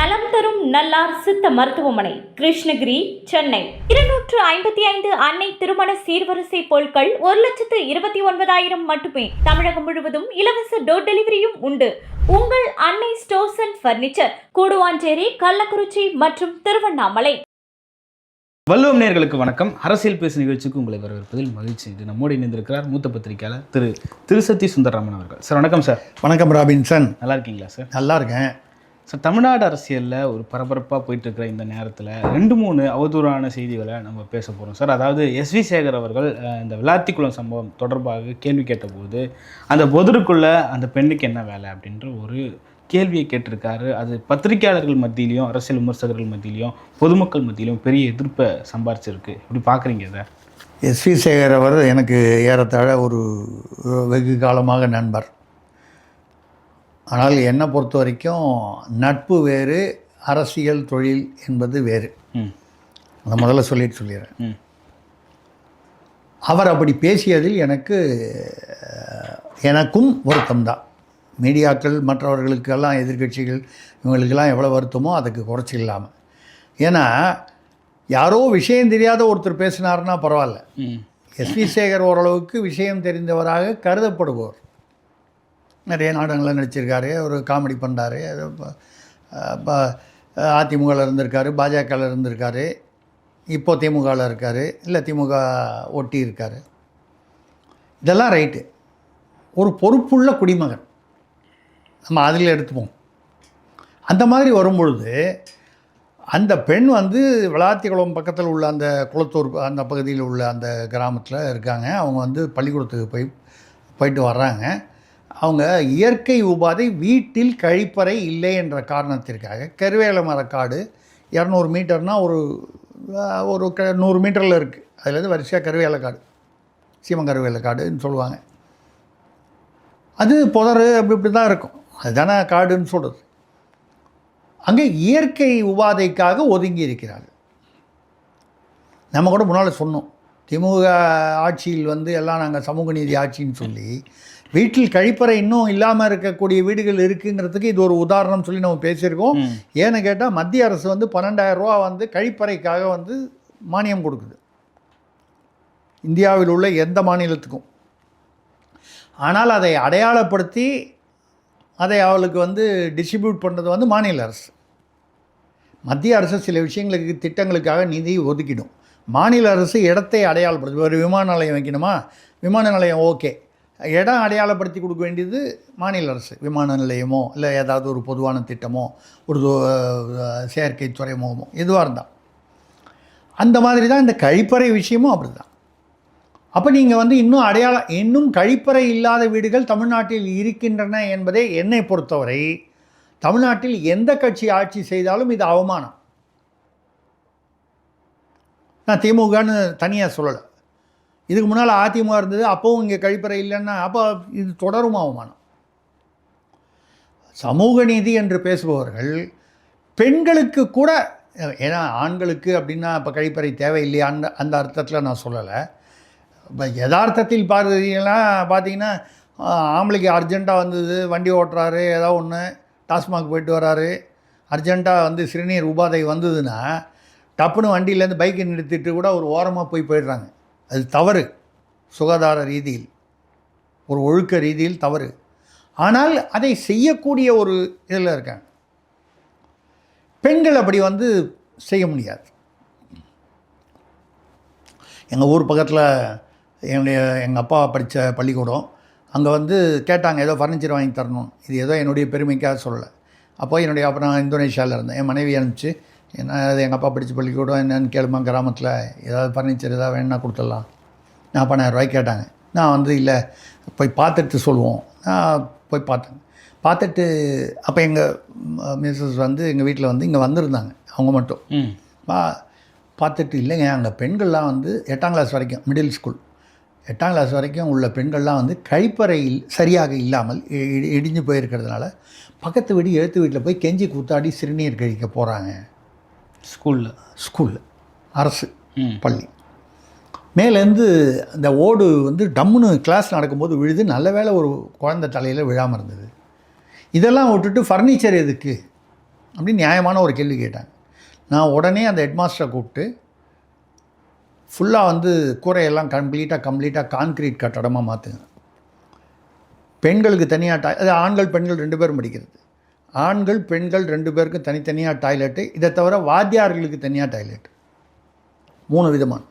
நலம் தரும் நல்லார் சித்த மருத்துவமனை, கிருஷ்ணகிரி, சென்னை. 255 அன்னை திருமண சீர்வரிசை பொருட்கள் 1,29,000 மட்டுமே. தமிழகம் முழுவதும் இலவச டோர் டெலிவரியும் உண்டு. உங்கள் Annai stores and furniture, Guduvancheri, Kallakurichi மற்றும் திருவண்ணாமலை. வள்ளுவம் நேயர்களுக்கு வணக்கம். அரசியல் பேசு நிகழ்ச்சிக்கு உங்களை வரவேற்பதில் மகிழ்ச்சி. இது நம்மோடு இணைந்திருக்கிறார் மூத்த பத்திரிகையாளர் திருசத்தி சுந்தரராமன் அவர்கள். சார் வணக்கம். சார் வணக்கம் ராபின்சன். நல்லா இருக்கீங்களா சார்? நல்லா இருக்கேன் சார். தமிழ்நாடு அரசியலில் ஒரு பரபரப்பாக போயிட்டு இருக்கிற இந்த நேரத்தில் 2-3 அவதூறான செய்திகளை நம்ம பேச போகிறோம் சார். அதாவது எஸ்வி சேகர் அவர்கள் இந்த விளாத்திக்குளம் சம்பவம் தொடர்பாக கேள்வி கேட்டபோது அந்த பொதுருக்குள்ளே அந்த பெண்ணுக்கு என்ன வேலை அப்படின்ற ஒரு கேள்வியை கேட்டிருக்காரு. அது பத்திரிகையாளர்கள் மத்தியிலையும் அரசியல் விமர்சகர்கள் மத்தியிலையும் பொதுமக்கள் மத்தியிலையும் பெரிய எதிர்ப்பை சம்பாரிச்சிருக்கு. எப்படி பார்க்குறீங்க இதை? எஸ்வி சேகர் அவர் எனக்கு ஏறத்தாழ ஒரு வெகு காலமாக நண்பர். ஆனால் என்னை பொறுத்த வரைக்கும் நட்பு வேறு, அரசியல் தொழில் என்பது வேறு. அதை முதல்ல சொல்லிடுறேன். அவர் அப்படி பேசியதில் எனக்கும் வருத்தம்தான். மீடியாக்கள் மற்றவர்களுக்கெல்லாம், எதிர்கட்சிகள் இவங்களுக்கெல்லாம் எவ்வளோ வருத்தமோ அதுக்கு குறைச்சி இல்லாமல். ஏன்னா யாரோ விஷயம் தெரியாத ஒருத்தர் பேசினார்னா பரவாயில்ல. எஸ்வி சேகர் ஓரளவுக்கு விஷயம் தெரிந்தவராக கருதப்படுபவர். நிறைய நாடகங்களில் நடிச்சிருக்காரு, ஒரு காமெடி பண்ணுறாரு, அதிமுகவில் இருந்திருக்காரு, பாஜகவில் இருந்திருக்காரு, இப்போ திமுகவில் இருக்கார், இல்லை திமுக ஒட்டி இருக்கார். இதெல்லாம் ரைட்டு. ஒரு பொறுப்புள்ள குடிமகன் நம்ம அதில் எடுத்துப்போம். அந்த மாதிரி வரும்பொழுது அந்த பெண் விளாத்திக்குளம் பக்கத்தில் உள்ள அந்த குளத்தூர் அந்த பகுதியில் உள்ள அந்த கிராமத்தில் இருக்காங்க. அவங்க பள்ளிக்கூடத்துக்கு போயிட்டு வர்றாங்க. அவங்க இயற்கை உபாதை, வீட்டில் கழிப்பறை இல்லை என்ற காரணத்திற்காக கருவேல மரக்காடு 200 மீட்டர்னால் ஒரு 100 மீட்டரில் இருக்குது. அதுலேருந்து வரிசையாக கருவேலக்காடு, சீமங்கருவேலக்காடுன்னு சொல்லுவாங்க. அது புதர் இப்படி தான் இருக்கும். அதுதானே காடுன்னு சொல்கிறது. அங்கே இயற்கை உபாதைக்காக ஒதுங்கி இருக்கிறார்கள். நம்ம கூட முன்னால் சொன்னோம், திமுக ஆட்சியில் எல்லாம் நாங்கள் சமூக நீதி ஆட்சின்னு சொல்லி வீட்டில் கழிப்பறை இன்னும் இல்லாமல் இருக்கக்கூடிய வீடுகள் இருக்குங்கிறதுக்கு இது ஒரு உதாரணம் சொல்லி நம்ம பேசியிருக்கோம். ஏன்னு கேட்டால் மத்திய அரசு 12,000 ரூபா கழிப்பறைக்காக மானியம் கொடுக்குது இந்தியாவில் உள்ள எந்த மாநிலத்துக்கும். ஆனால் அதை அடையாளப்படுத்தி அதை அவளுக்கு டிஸ்ட்ரிபியூட் பண்ணுறது மாநில அரசு. மத்திய அரசு சில விஷயங்களுக்கு, திட்டங்களுக்காக நிதி ஒதுக்கிடும். மாநில அரசு இடத்தை அடையாளப்படுத்து. ஒரு விமான நிலையம் வைக்கணுமா, விமான நிலையம் ஓகே, இடம் அடையாளப்படுத்தி கொடுக்க வேண்டியது மாநில அரசு. விமான நிலையமோ இல்லை ஏதாவது ஒரு பொதுவான திட்டமோ ஒரு செயற்கை துறைமுகமோ எதுவாக இருந்தால். அந்த மாதிரி தான் இந்த கழிப்பறை விஷயமும் அப்படி தான். அப்போ நீங்கள் இன்னும் கழிப்பறை இல்லாத வீடுகள் தமிழ்நாட்டில் இருக்கின்றன என்பதை என்னை பொறுத்தவரை தமிழ்நாட்டில் எந்த கட்சி ஆட்சி செய்தாலும் இது அவமானம். நான் திமுகன்னு தனியாக சொல்லலை. இதுக்கு முன்னால் அதிமுக இருந்தது, அப்போவும் இங்கே கழிப்பறை இல்லைன்னா அப்போ இது தொடரும் அவமானம். சமூக நீதி என்று பேசுபவர்கள் பெண்களுக்கு கூட, ஏன்னா ஆண்களுக்கு அப்படின்னா இப்போ கழிப்பறை தேவையில்லையா அந்த அர்த்தத்தில் நான் சொல்லலை. இப்போ யதார்த்தத்தில் பார்த்தீங்கன்னா ஆம்பளைக்கு அர்ஜெண்ட்டாக வந்தது, வண்டி ஓட்டுறாரு, ஏதோ ஒன்று டாஸ்மாக் போயிட்டு வராரு, அர்ஜெண்ட்டாக சிறுநீர் உபாதை வந்ததுன்னா டப்புன்னு வண்டியிலேருந்து பைக்கை நிறுத்திட்டு கூட ஒரு ஓரமாக போயிடுறாங்க. அது தவறு. சுகாதார ரீதியில், ஒரு ஒழுக்க ரீதியில் தவறு. ஆனால் அதை செய்யக்கூடிய ஒரு இதில் இருக்காங்க. பெண்கள் அப்படி செய்ய முடியாது. எங்கள் ஊர் பக்கத்தில் எங்கள் அப்பா படித்த பள்ளிக்கூடம். அங்கே கேட்டாங்க, ஏதோ ஃபர்னிச்சர் வாங்கி தரணும். இது ஏதோ என்னுடைய பெருமைக்காக சொல்லலை. அப்போ அப்போ நான் இந்தோனேஷியாவில் இருந்தேன். என் மனைவி அனுப்பிச்சு, அது எங்கள் அப்பா படித்த பள்ளிக்கூடம் என்னென்னு கேளுமா, கிராமத்தில் ஏதாவது ஃபர்னிச்சர் ஏதாவது வேணுன்னா கொடுத்துடலாம். நான் 50,000 கேட்டாங்க. நான் இல்லை, போய் பார்த்துட்டு சொல்லுவோம். நான் போய் பார்த்துட்டு அப்போ எங்கள் மிஸ்ஸஸ் எங்கள் வீட்டில் இங்கே வந்திருந்தாங்க. அவங்க மட்டும் பார்த்துட்டு, இல்லைங்க அங்கே பெண்கள்லாம் 8ஆம் கிளாஸ் வரைக்கும், மிடில் ஸ்கூல் 8ஆம் கிளாஸ் வரைக்கும் உள்ள பெண்கள்லாம் கழிப்பறையில் சரியாக இல்லாமல் இடிஞ்சு போயிருக்கிறதுனால பக்கத்து வீடு எழுத்து வீட்டில் போய் கெஞ்சி கூத்தாடி சிறுநீர் கழிக்க போகிறாங்க. ஸ்கூலில் அரசு பள்ளி மேலேருந்து அந்த ஓடு டம்முன்னு கிளாஸ் நடக்கும்போது விழுது. நல்ல வேளை ஒரு குழந்தை தலையில் விழாமல் இருந்தது. இதெல்லாம் விட்டுட்டு ஃபர்னிச்சர் எதுக்கு? அப்படின்னு நியாயமான ஒரு கேள்வி கேட்டாங்க. நான் உடனே அந்த ஹெட்மாஸ்டரை கூப்பிட்டு ஃபுல்லாக வந்து கூரையெல்லாம் கம்ப்ளீட்டாக கான்க்ரீட் கட்டடமாக மாற்றுங்க. பெண்களுக்கு தனியாக அது ஆண்கள் பெண்கள் 2 பேரும் படிக்கிறது. ஆண்கள் பெண்கள் 2 பேருக்கும் தனித்தனியாக டாய்லெட்டு. இதை தவிர வாத்தியார்களுக்கு தனியாக டாய்லெட் 3 விதமான.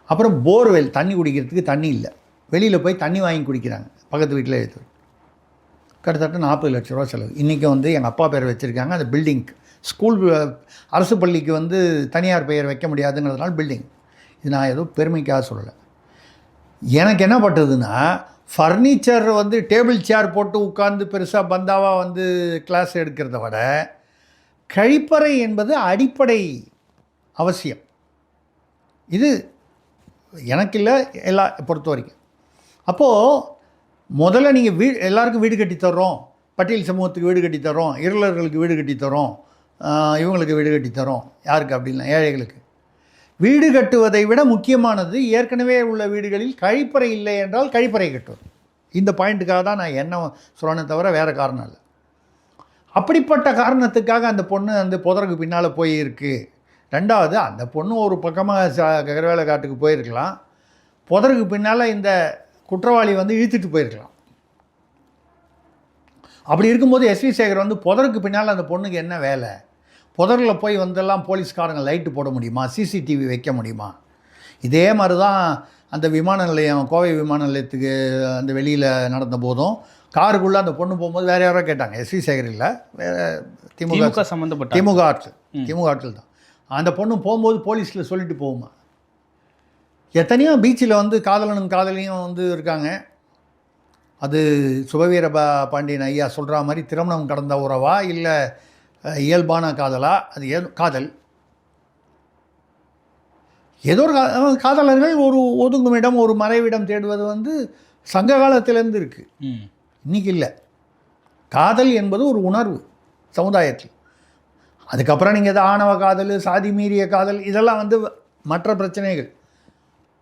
அப்புறம் போர்வெல், தண்ணி குடிக்கிறதுக்கு தண்ணி இல்லை, வெளியில் போய் தண்ணி வாங்கி குடிக்கிறாங்க பக்கத்து வீட்டில் எடுத்து. கிட்டத்தட்ட 40 லட்ச ரூபா செலவு. இன்றைக்கி வந்து எங்கள் அப்பா பேர் வச்சுருக்காங்க. அந்த பில்டிங் ஸ்கூல் அரசு பள்ளிக்கு வந்து தனியார் பெயர் வைக்க முடியாதுங்கிறதுனால பில்டிங். இது நான் ஏதோ பெருமைக்காக சொல்லலை. எனக்கு என்ன பட்டதுன்னா, ஃபர்னிச்சர் வந்து டேபிள் சேர் போட்டு உட்காந்து பெருசாக பந்தாவாக வந்து கிளாஸ் எடுக்கிறத விட கழிப்பறை என்பது அடிப்படை அவசியம். இது எனக்கு இல்லை, எல்லா பொறுத்த வரைக்கும். அப்போது முதல்ல நீங்கள் எல்லாருக்கும் வீடு கட்டித்தரோம், பட்டியல் சமூகத்துக்கு வீடு கட்டித்தரோம், இருளர்களுக்கு வீடு கட்டித்தரோம், இவங்களுக்கு வீடு கட்டித்தரோம். யாருக்கு அப்படின்னா ஏழைகளுக்கு. வீடு கட்டுவதை விட முக்கியமானது ஏற்கனவே உள்ள வீடுகளில் கழிப்பறை இல்லை என்றால் கழிப்பறை கட்டுவது. இந்த பாயிண்ட்டுக்காக தான் நான் என்ன சொல்லணும், தவிர வேறு காரணம் இல்லை. அப்படிப்பட்ட காரணத்துக்காக அந்த பொண்ணு அந்த புதருக்கு பின்னால் போயிருக்கு. ரெண்டாவது, அந்த பொண்ணு ஒரு பக்கமாக கதிர்வேலை காட்டுக்கு போயிருக்கலாம், புதருக்கு பின்னால் இந்த குற்றவாளி வந்து இழுத்துட்டு போயிருக்கலாம். அப்படி இருக்கும்போது எஸ்வி சேகர் வந்து புதருக்கு பின்னால் அந்த பொண்ணுக்கு என்ன வேலை? புதரில் போய் வந்தெல்லாம் போலீஸ்காரங்க லைட்டு போட முடியுமா? சிசிடிவி வைக்க முடியுமா? இதே மாதிரி தான் அந்த விமான நிலையம், கோவை விமான நிலையத்துக்கு அந்த வெளியில் நடந்த போதும் காருக்குள்ளே அந்த பொண்ணு போகும்போது வேறு யாரோ கேட்டாங்க. எஸ்வி சேகர் இல்லை, வேறு திமுக சம்மந்தப்பட்ட திமுக ஆட்கள் தான். அந்த பொண்ணு போகும்போது போலீஸில் சொல்லிட்டு போகுமா? எத்தனையோ பீச்சில் வந்து காதலனும் காதலியும் வந்து இருக்காங்க. அது சுபவீர பாண்டியன் ஐயா சொல்கிற மாதிரி திருமணம் கடந்த உறவா இல்லை இயல்பான காதலா? அது காதல். ஏதோ ஒரு காதலர்கள் ஒரு ஒதுங்குமிடம், ஒரு மறைவிடம் தேடுவது வந்து சங்க காலத்திலேருந்து இருக்குது, இன்றைக்கி இல்லை. காதல் என்பது ஒரு உணர்வு சமுதாயத்தில். அதுக்கப்புறம் நீங்கள் இது ஆணவ காதல், சாதி மீறிய காதல், இதெல்லாம் வந்து மற்ற பிரச்சனைகள்,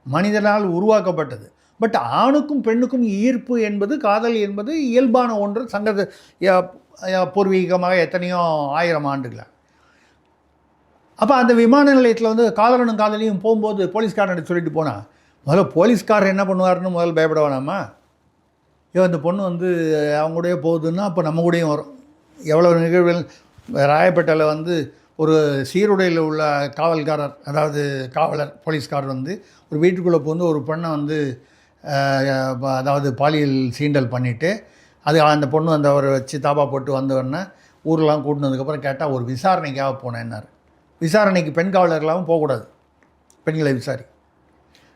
மனிதனால் உருவாக்கப்பட்டது. பட் ஆணுக்கும் பெண்ணுக்கும் ஈர்ப்பு என்பது, காதல் என்பது இயல்பான ஒன்று. பூர்வீகமாக எத்தனையோ 1000 ஆண்டுகள். அப்போ அந்த விமான நிலையத்தில் வந்து காதலனும் காதலியும் போகும்போது போலீஸ்காரன் சொல்லிட்டு போனால் முதல்ல போலீஸ்காரர் என்ன பண்ணுவார்னு முதல்ல பயப்பட வேணாமா? இந்த பொண்ணு வந்து அவங்க கூடயே போகுதுன்னா அப்போ நம்ம கூடயும் வரும். எவ்வளோ நிகழ்வுகள். ராயப்பேட்டையில் வந்து ஒரு சீருடையில் உள்ள காவல்காரர், அதாவது காவலர் போலீஸ்காரர் வந்து ஒரு வீட்டுக்குள்ளே போந்து ஒரு பெண்ணை வந்து அதாவது பாலியல் சீண்டல் பண்ணிவிட்டு அது அந்த பொண்ணு அந்த அவரை வச்சு தாப்பா போட்டு வந்தவொடனே ஊரெலாம் கூட்டினதுக்கப்புறம் கேட்டால் ஒரு விசாரணைக்காக போனேன்னார். விசாரணைக்கு பெண் காவலர்களாகவும் போகக்கூடாது, பெண்களை விசாரி.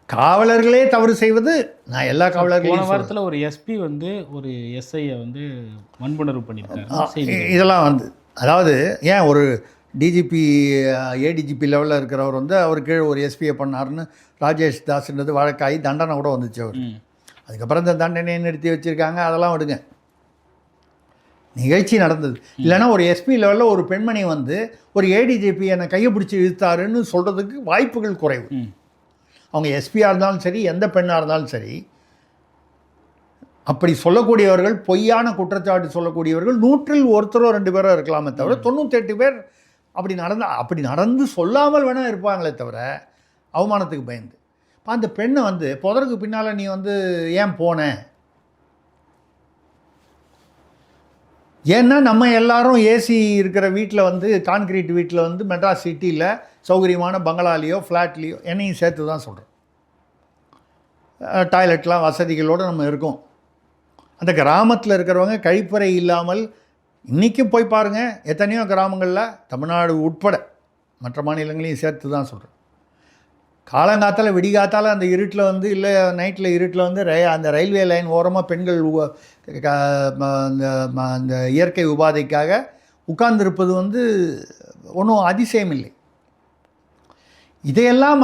காவலர்களே தவறு செய்வது நான் எல்லா காவலர்களையும். போன வாரத்தில் ஒரு எஸ்பி வந்து ஒரு எஸ்ஐயை வந்து வன்புணர்வு பண்ணியிருக்காரு. இதெல்லாம் வந்து அதாவது ஏன் ஒரு டிஜிபி ஏடிஜிபி லெவலில் இருக்கிறவர் வந்து அவர் கீழே ஒரு எஸ்பியை பண்ணாருன்னு ராஜேஷ் தாஸ்ன்றது வழக்காகி தண்டனை கூட வந்துச்சு அவர். அதுக்கப்புறம் இந்த தண்டனையை நிறுத்தி வச்சுருக்காங்க, அதெல்லாம் விடுங்க. நிகழ்ச்சி நடந்தது. இல்லைன்னா ஒரு எஸ்பி லெவலில் ஒரு பெண்மணி வந்து ஒரு ஏடிஜிபி என்னை கையை பிடிச்சி இழுத்தாருன்னு சொல்கிறதுக்கு வாய்ப்புகள் குறைவு. அவங்க எஸ்பியாக இருந்தாலும் சரி, எந்த பெண்ணாக இருந்தாலும் சரி, அப்படி சொல்லக்கூடியவர்கள், பொய்யான குற்றச்சாட்டு சொல்லக்கூடியவர்கள் 100ல் 1 2 பேரோ இருக்கலாமே தவிர 98 பேர் அப்படி நடந்து சொல்லாமல் வேணால் இருப்பாங்களே தவிர அவமானத்துக்கு பயந்து. இப்போ அந்த பெண்ணை வந்து புதருக்கு பின்னால் நீ வந்து ஏன் போன? ஏன்னா நம்ம எல்லாரும் ஏசி இருக்கிற வீட்டில் வந்து கான்கிரீட் வீட்டில் வந்து மெட்ராஸ் சிட்டியில் சௌகரியமான பங்களாலேயோ ஃப்ளாட்லேயோ என்னையும் சேர்த்து தான் சொல்கிறோம். டாய்லெட்லாம் வசதிகளோடு நம்ம இருக்கோம். அந்த கிராமத்தில் இருக்கிறவங்க கழிப்பறை இல்லாமல் இன்றைக்கும் போய் பாருங்கள், எத்தனையோ கிராமங்களில் தமிழ்நாடு உட்பட மற்ற மாநிலங்களையும் சேர்த்து தான் சொல்கிறேன். காலங்காத்தால் விடிகாத்தால் அந்த இருட்டில் வந்து இல்லை நைட்டில் இருட்டில் வந்து அந்த ரயில்வே லைன் ஓரமாக பெண்கள் அந்த இயற்கை உபாதைக்காக உட்கார்ந்திருப்பது வந்து ஒன்றும் அதிசயம் இல்லை. இதையெல்லாம்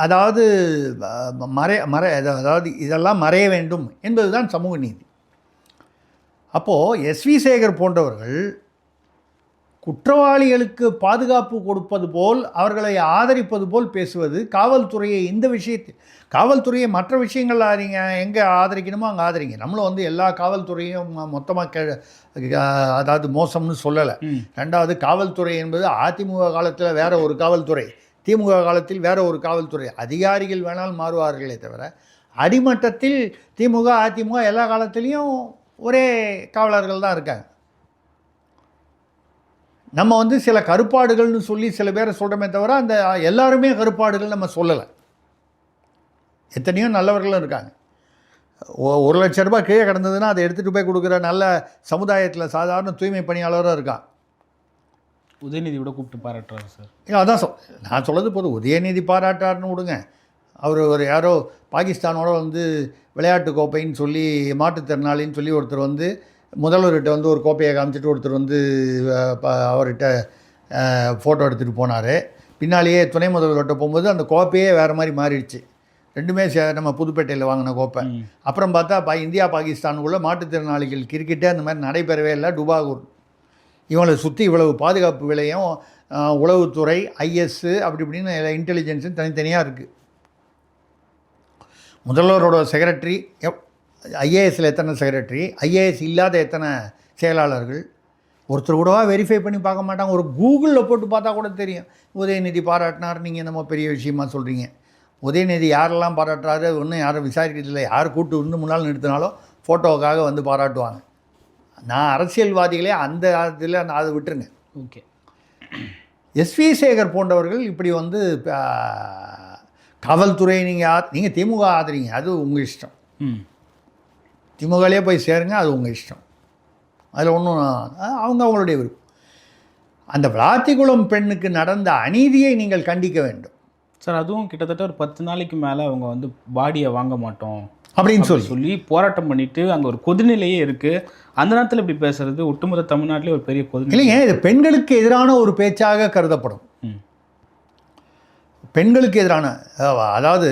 அதாவது அதாவது இதெல்லாம் மறைய வேண்டும் என்பது தான் சமூக நீதி. அப்போது எஸ்வி சேகர் போன்றவர்கள் குற்றவாளிகளுக்கு பாதுகாப்பு கொடுப்பது போல் அவர்களை ஆதரிப்பது போல் பேசுவது காவல்துறையை இந்த விஷயத்தில் காவல்துறையை மற்ற விஷயங்களில் நீங்கள் எங்கே ஆதரிக்கணுமோ அங்கே ஆதரிங்க. நம்மளும் வந்து எல்லா காவல்துறையும் மொத்தமாக அதாவது மோசம்னு சொல்லலை. ரெண்டாவது, காவல்துறை என்பது அதிமுக காலத்தில் வேற ஒரு காவல்துறை, திமுக காலத்தில் வேற ஒரு காவல்துறை. அதிகாரிகள் வேணால் மாறுவார்களே தவிர அடிமட்டத்தில் திமுக அதிமுக எல்லா காலத்துலேயும் ஒரே காவலர்கள் தான் இருக்காங்க. நம்ம வந்து சில கருப்பாடுகள்னு சொல்லி சில பேரை சொல்கிறோமே தவிர அந்த எல்லாருமே கருப்பாடுகள் நம்ம சொல்லலை. எத்தனையோ நல்லவர்களும் இருக்காங்க. 1,00,000 ரூபாய் கீழே கிடந்ததுன்னா அதை எடுத்துகிட்டு போய் கொடுக்குற நல்ல சமுதாயத்தில் சாதாரண தூய்மை பணியாளராக இருக்கான். உதயநிதி விட கூப்பிட்டு பாராட்டுறாரு சார். இல்லை, அதான் நான் சொல்கிறது போது உதயநிதி பாராட்டாருன்னு விடுங்க. அவர் ஒரு யாரோ பாகிஸ்தானோட வந்து விளையாட்டு கோப்பைன்னு சொல்லி மாற்றுத்திறனாளின்னு சொல்லி ஒருத்தர் வந்து முதல்வர்கிட்ட வந்து ஒரு கோப்பையை காமிச்சிட்டு ஒருத்தர் வந்து அவர்கிட்ட ஃபோட்டோ எடுத்துகிட்டு போனார். பின்னாலேயே துணை முதல்வர்கிட்ட போகும்போது அந்த கோப்பையே வேறு மாதிரி மாறிடுச்சு. ரெண்டுமே நம்ம புதுப்பேட்டையில் வாங்கின கோப்பை. அப்புறம் பார்த்தா இந்தியா பாகிஸ்தானுக்குள்ளே மாற்றுத்திறனாளிகள் கிரிக்கெட்டே அந்த மாதிரி நடைபெறவே இல்லை. டுபாகூர் இவங்களை சுற்றி இவ்வளவு பாதுகாப்பு விலையும் உளவுத்துறை ஐஎஸ்ஸு அப்படி இப்படின்னு இன்டெலிஜென்ஸும் தனித்தனியாக இருக்குது. முதல்வரோட செக்ரட்டரி ஐஏஎஸ்சில் எத்தனை செக்ரட்டரி, ஐஏஎஸ் இல்லாத எத்தனை செயலாளர்கள், ஒருத்தர் கூடவா வெரிஃபை பண்ணி பார்க்க மாட்டாங்க. ஒரு கூகுளில் போட்டு பார்த்தா கூட தெரியும் உதயநிதி பாராட்டினார். நீங்கள் என்னமோ பெரிய விஷயமா சொல்கிறீங்க. உதயநிதி யாரெல்லாம் பாராட்டுறாரு ஒன்றும் யாரும் விசாரிக்கிறதில்லை. யார் கூட்டு வந்து முன்னால் நிறுத்தினாலும் ஃபோட்டோவுக்காக வந்து பாராட்டுவாங்க. நான் அரசியல்வாதிகளே அந்த இதில் அதை விட்டுருங்க. ஓகே. எஸ்வி சேகர் போன்றவர்கள் இப்படி வந்து காவல்துறையை நீங்கள் திமுக ஆதரிங்க, அது உங்கள் இஷ்டம். திமுகலே போய் சேருங்க, அது உங்கள் இஷ்டம். அதில் ஒன்றும் அவங்களுடைய விருப்பம். அந்த விளாத்திக்குளம் பெண்ணுக்கு நடந்த அநீதியை நீங்கள் கண்டிக்க வேண்டும் சார். அதுவும் கிட்டத்தட்ட ஒரு 10 நாளைக்கு மேலே அவங்க வந்து பாடியை வாங்க மாட்டோம் அப்படின்னு சொல்லி போராட்டம் பண்ணிட்டு அங்கே ஒரு கொதிநிலையே இருக்குது. அந்த நேரத்தில் இப்படி பேசுறது ஒட்டுமொத்த தமிழ்நாட்டிலே ஒரு பெரிய கொதிநிலை இல்லைங்க. இது பெண்களுக்கு எதிரான ஒரு பேச்சாக கருதப்படும். பெண்களுக்கு எதிரான, அதாவது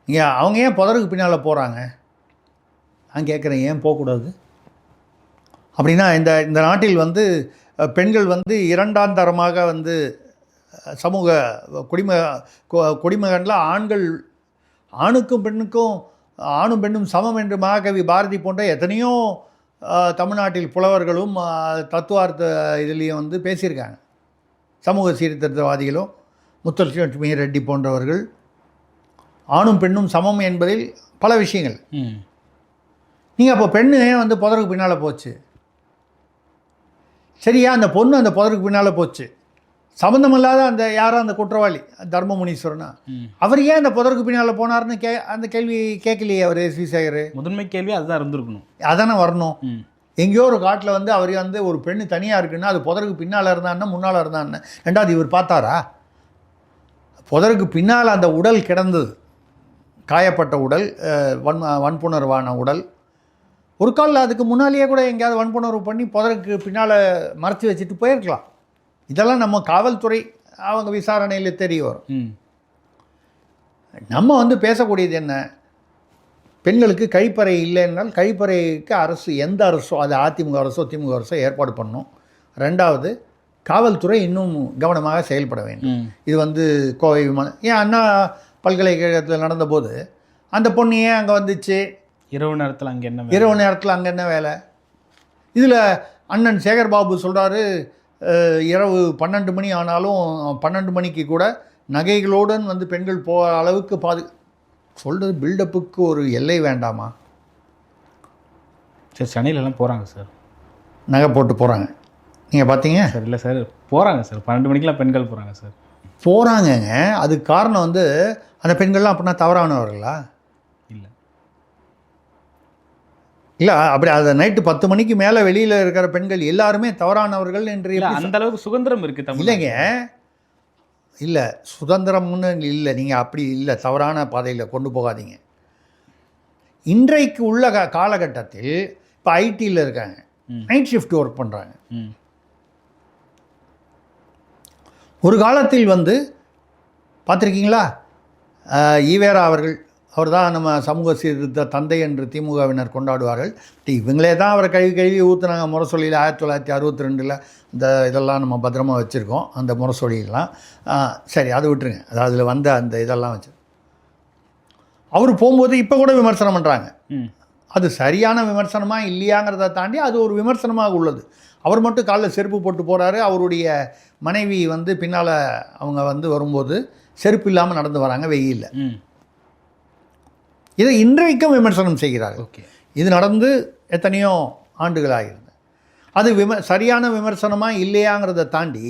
நீங்கள் அவங்க ஏன் புதருக்கு பின்னால் போகிறாங்க நான் கேட்குறேன். ஏன் போகக்கூடாது அப்படின்னா இந்த நாட்டில் வந்து பெண்கள் வந்து இரண்டாம் தரமாக வந்து சமூக குடிமகனில் ஆணுக்கும் பெண்ணுக்கும் ஆணும் பெண்ணும் சமம் என்று மகாகவி பாரதி போன்ற எத்தனையோ தமிழ்நாட்டில் புலவர்களும் தத்துவார்த்த இதுலேயும் வந்து பேசியிருக்காங்க. சமூக சீர்திருத்தவாதிகளும் முத்துலட்சுமி ரெட்டி போன்றவர்கள் ஆணும் பெண்ணும் சமம் என்பதில் பல விஷயங்கள். நீங்கள் அப்போ பெண்ணு வந்து புதருக்கு பின்னால் போச்சு, சரியா? அந்த பொண்ணு அந்த புதருக்கு பின்னால் போச்சு, சம்மந்தமில்லாத அந்த யாரோ அந்த குற்றவாளி தர்மமுனீஸ்வரனா அவர் ஏன் அந்த புதருக்கு பின்னால் போனார்னு அந்த கேள்வி கேட்கலையே அவர் எஸ்வி சேகர். முதன்மை கேள்வி அதுதான் இருந்திருக்கணும். அதானே வரணும். எங்கேயோ ஒரு காட்டில் வந்து அவர் வந்து ஒரு பெண்ணு தனியாக இருக்குன்னா அது புதருக்கு பின்னால் இருந்தான்னா முன்னால் இருந்தான்னு. ரெண்டாவது, இவர் பார்த்தாரா? புதருக்கு பின்னால் அந்த உடல் கிடந்தது, காயப்பட்ட உடல், வன்புணர்வான உடல். ஒரு காலில் அதுக்கு முன்னாலேயே கூட எங்கேயாவது வன்புணர்வு பண்ணி புதருக்கு பின்னால் மறைச்சி வச்சுட்டு போயிருக்கலாம். இதெல்லாம் நம்ம காவல்துறை அவங்க விசாரணையில் தெரிய வரும். நம்ம வந்து பேசக்கூடியது என்ன? பெண்களுக்கு கழிப்பறை இல்லைன்னால் கழிப்பறைக்கு அரசு, எந்த அரசோ, அது அதிமுக அரசோ திமுக அரசோ ஏற்பாடு பண்ணணும். ரெண்டாவது, காவல்துறை இன்னும் கவனமாக செயல்பட வேண்டும். இது வந்து கோவை விமானம் ஏன் அண்ணா பல்கலைக்கழகத்தில் நடந்தபோது அந்த பொண்ணு ஏன் அங்கே வந்துச்சு? இரவு நேரத்தில் அங்கே என்ன வேலை? இதில் அண்ணன் சேகர்பாபு சொல்கிறாரு, இரவு 12 மணி ஆனாலும் 12 மணிக்கு கூட நகைகளுடன் வந்து பெண்கள் போகிற அளவுக்கு சொல்கிறது பில்டப்புக்கு ஒரு எல்லை வேண்டாமா? சார் சென்னையிலலாம் போகிறாங்க சார், நகை போட்டு போகிறாங்க. நீங்கள் பார்த்தீங்க சார்? இல்லை சார், போகிறாங்க சார். 12 மணிக்கெலாம் பெண்கள் போகிறாங்க சார். போகிறாங்கங்க. அதுக்கு காரணம் வந்து அந்த பெண்கள்லாம் அப்படின்னா தவறானவர்களா? இல்லை அப்படி அது நைட்டு 10 மணிக்கு மேலே வெளியில் இருக்கிற பெண்கள் எல்லாருமே தவறானவர்கள் என்று அந்த அளவுக்கு சுதந்திரம் இருக்குது? இல்லைங்க, இல்லை சுதந்திரம்னு இல்லை. நீங்கள் அப்படி இல்லை, தவறான பாதையில் கொண்டு போகாதீங்க. இன்றைக்கு உள்ள காலகட்டத்தில் இப்போ ஐடியில் இருக்காங்க, நைட் ஷிஃப்ட் ஒர்க் பண்ணுறாங்க. ஒரு காலத்தில் வந்து பார்த்துருக்கீங்களா, ஈவேரா அவர்கள் அவர் தான் நம்ம சமூக சீர்திருத்த தந்தை என்று திமுகவினர் கொண்டாடுவார்கள். இவங்களே தான் அவரை கழுவி ஊற்றுனாங்க முரசொலியில் 1962 இந்த இதெல்லாம் நம்ம பத்திரமா வச்சுருக்கோம், அந்த முரசொலியெல்லாம். சரி, அதை விட்டுருங்க. அதாவது அதில் வந்த அந்த இதெல்லாம் வச்சு அவர் போகும்போது இப்போ கூட விமர்சனம் பண்ணுறாங்க. அது சரியான விமர்சனமாக இல்லையாங்கிறத தாண்டி அது ஒரு விமர்சனமாக உள்ளது. அவர் மட்டும் காலில் செருப்பு போட்டு போகிறாரு, அவருடைய மனைவி பின்னால் அவங்க வரும்போது செருப்பு இல்லாமல் நடந்து வராங்க வெயிலில். இதை இன்றைக்கும் விமர்சனம் செய்கிறார்கள். இது நடந்து எத்தனையோ ஆண்டுகளாகிறது. அது சரியான விமர்சனமாக இல்லையாங்கிறத தாண்டி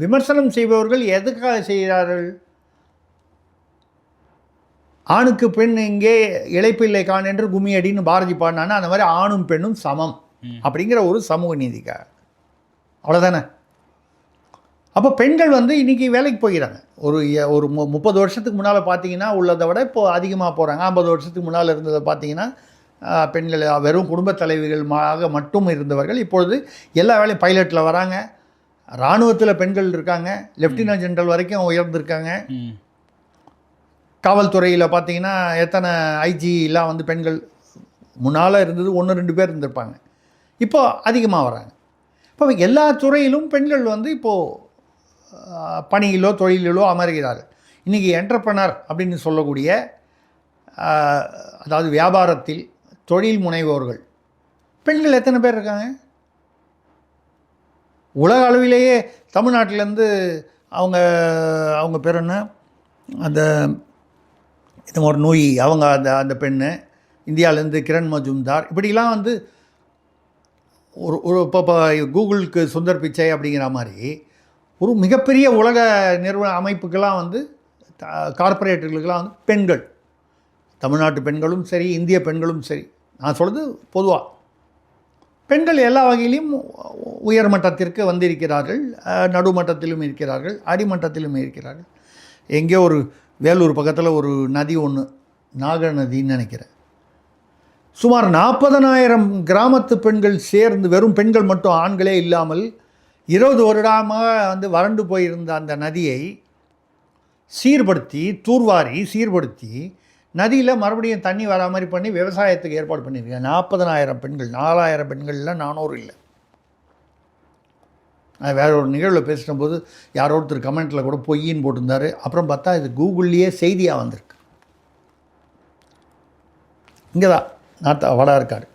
விமர்சனம் செய்பவர்கள் எதுக்காக செய்கிறார்கள்? ஆணுக்கு பெண் இங்கே இளைப்பில்லை கான் என்று கும்மியடின்னு பாரதி பாடினான்னா அந்த மாதிரி ஆணும் பெண்ணும் சமம் அப்படிங்கிற ஒரு சமூக நீதிக்காக. அவ்வளோதானே? அப்போ பெண்கள் இன்றைக்கி வேலைக்கு போகிறாங்க. ஒரு 30 வருஷத்துக்கு முன்னால் பார்த்தீங்கன்னா உள்ளதை விட இப்போது அதிகமாக போகிறாங்க. 50 வருஷத்துக்கு முன்னால் இருந்ததை பார்த்தீங்கன்னா பெண்கள் வெறும் குடும்பத் தலைவிகளாக மட்டும் இருந்தவர்கள் இப்பொழுது எல்லா வேலையும் பைலட்டில் வராங்க, இராணுவத்தில் பெண்கள் இருக்காங்க, லெஃப்டினன்ட் ஜெனரல் வரைக்கும் உயர்ந்திருக்காங்க. காவல்துறையில் பார்த்தீங்கன்னா எத்தனை ஐஜிலாம் பெண்கள் முன்னால் இருந்தது 1-2 பேர் இருந்திருப்பாங்க, இப்போ அதிகமாக வராங்க. இப்போ எல்லா துறையிலும் பெண்கள் இப்போது பணியிலோ தொழிலிலோ அமர்கிறார்கள். இன்றைக்கி என்டர்ப்ரனர் அப்படின்னு சொல்லக்கூடிய அதாவது வியாபாரத்தில் தொழில் முனைவோர்கள் பெண்கள் எத்தனை பேர் இருக்காங்க? உலக அளவிலேயே தமிழ்நாட்டிலேருந்து அவங்க பேர் என்ன, அந்த இந்த ஒரு நோய் அவங்க அந்த பெண்ணு, இந்தியாவிலேருந்து கிரண் மஜும்தார், இப்படிலாம் ஒரு இப்போ கூகுளுக்கு சுந்தர் பிச்சை அப்படிங்கிற மாதிரி ஒரு மிகப்பெரிய உலக நிறுவன அமைப்புக்கெல்லாம் கார்ப்பரேட்டுகளுக்கெல்லாம் பெண்கள், தமிழ்நாட்டு பெண்களும் சரி, இந்திய பெண்களும் சரி, நான் சொல்கிறது பொதுவாக பெண்கள் எல்லா வகையிலையும் உயர்மட்டத்திற்கு வந்திருக்கிறார்கள். நடுமட்டத்திலும் இருக்கிறார்கள், அடிமட்டத்திலும் இருக்கிறார்கள். எங்கேயோ ஒரு வேலூர் பக்கத்தில் ஒரு நதி ஒன்று, நாக நதின்னு நினைக்கிறேன், சுமார் 40,000 கிராமத்து பெண்கள் சேர்ந்து, வெறும் பெண்கள் மட்டும், ஆண்களே இல்லாமல் 20 வருடமாக வறண்டு போயிருந்த அந்த நதியை சீர்படுத்தி தூர்வாரி சீர்படுத்தி நதியில் மறுபடியும் தண்ணி வரா மாதிரி பண்ணி விவசாயத்துக்கு ஏற்பாடு பண்ணியிருக்கேன். 40,000 பெண்கள், 4,000 பெண்களில் 400 இல்லை. நான் வேற ஒரு நிகழ்வில் பேசின போது யாரோ ஒருத்தர் கமெண்ட்டில் கூட பொய்யின்னு போட்டிருந்தார். அப்புறம் பார்த்தா இது கூகுள்லேயே செய்தியாக வந்திருக்கு. இங்கே தான் வடார்காடு.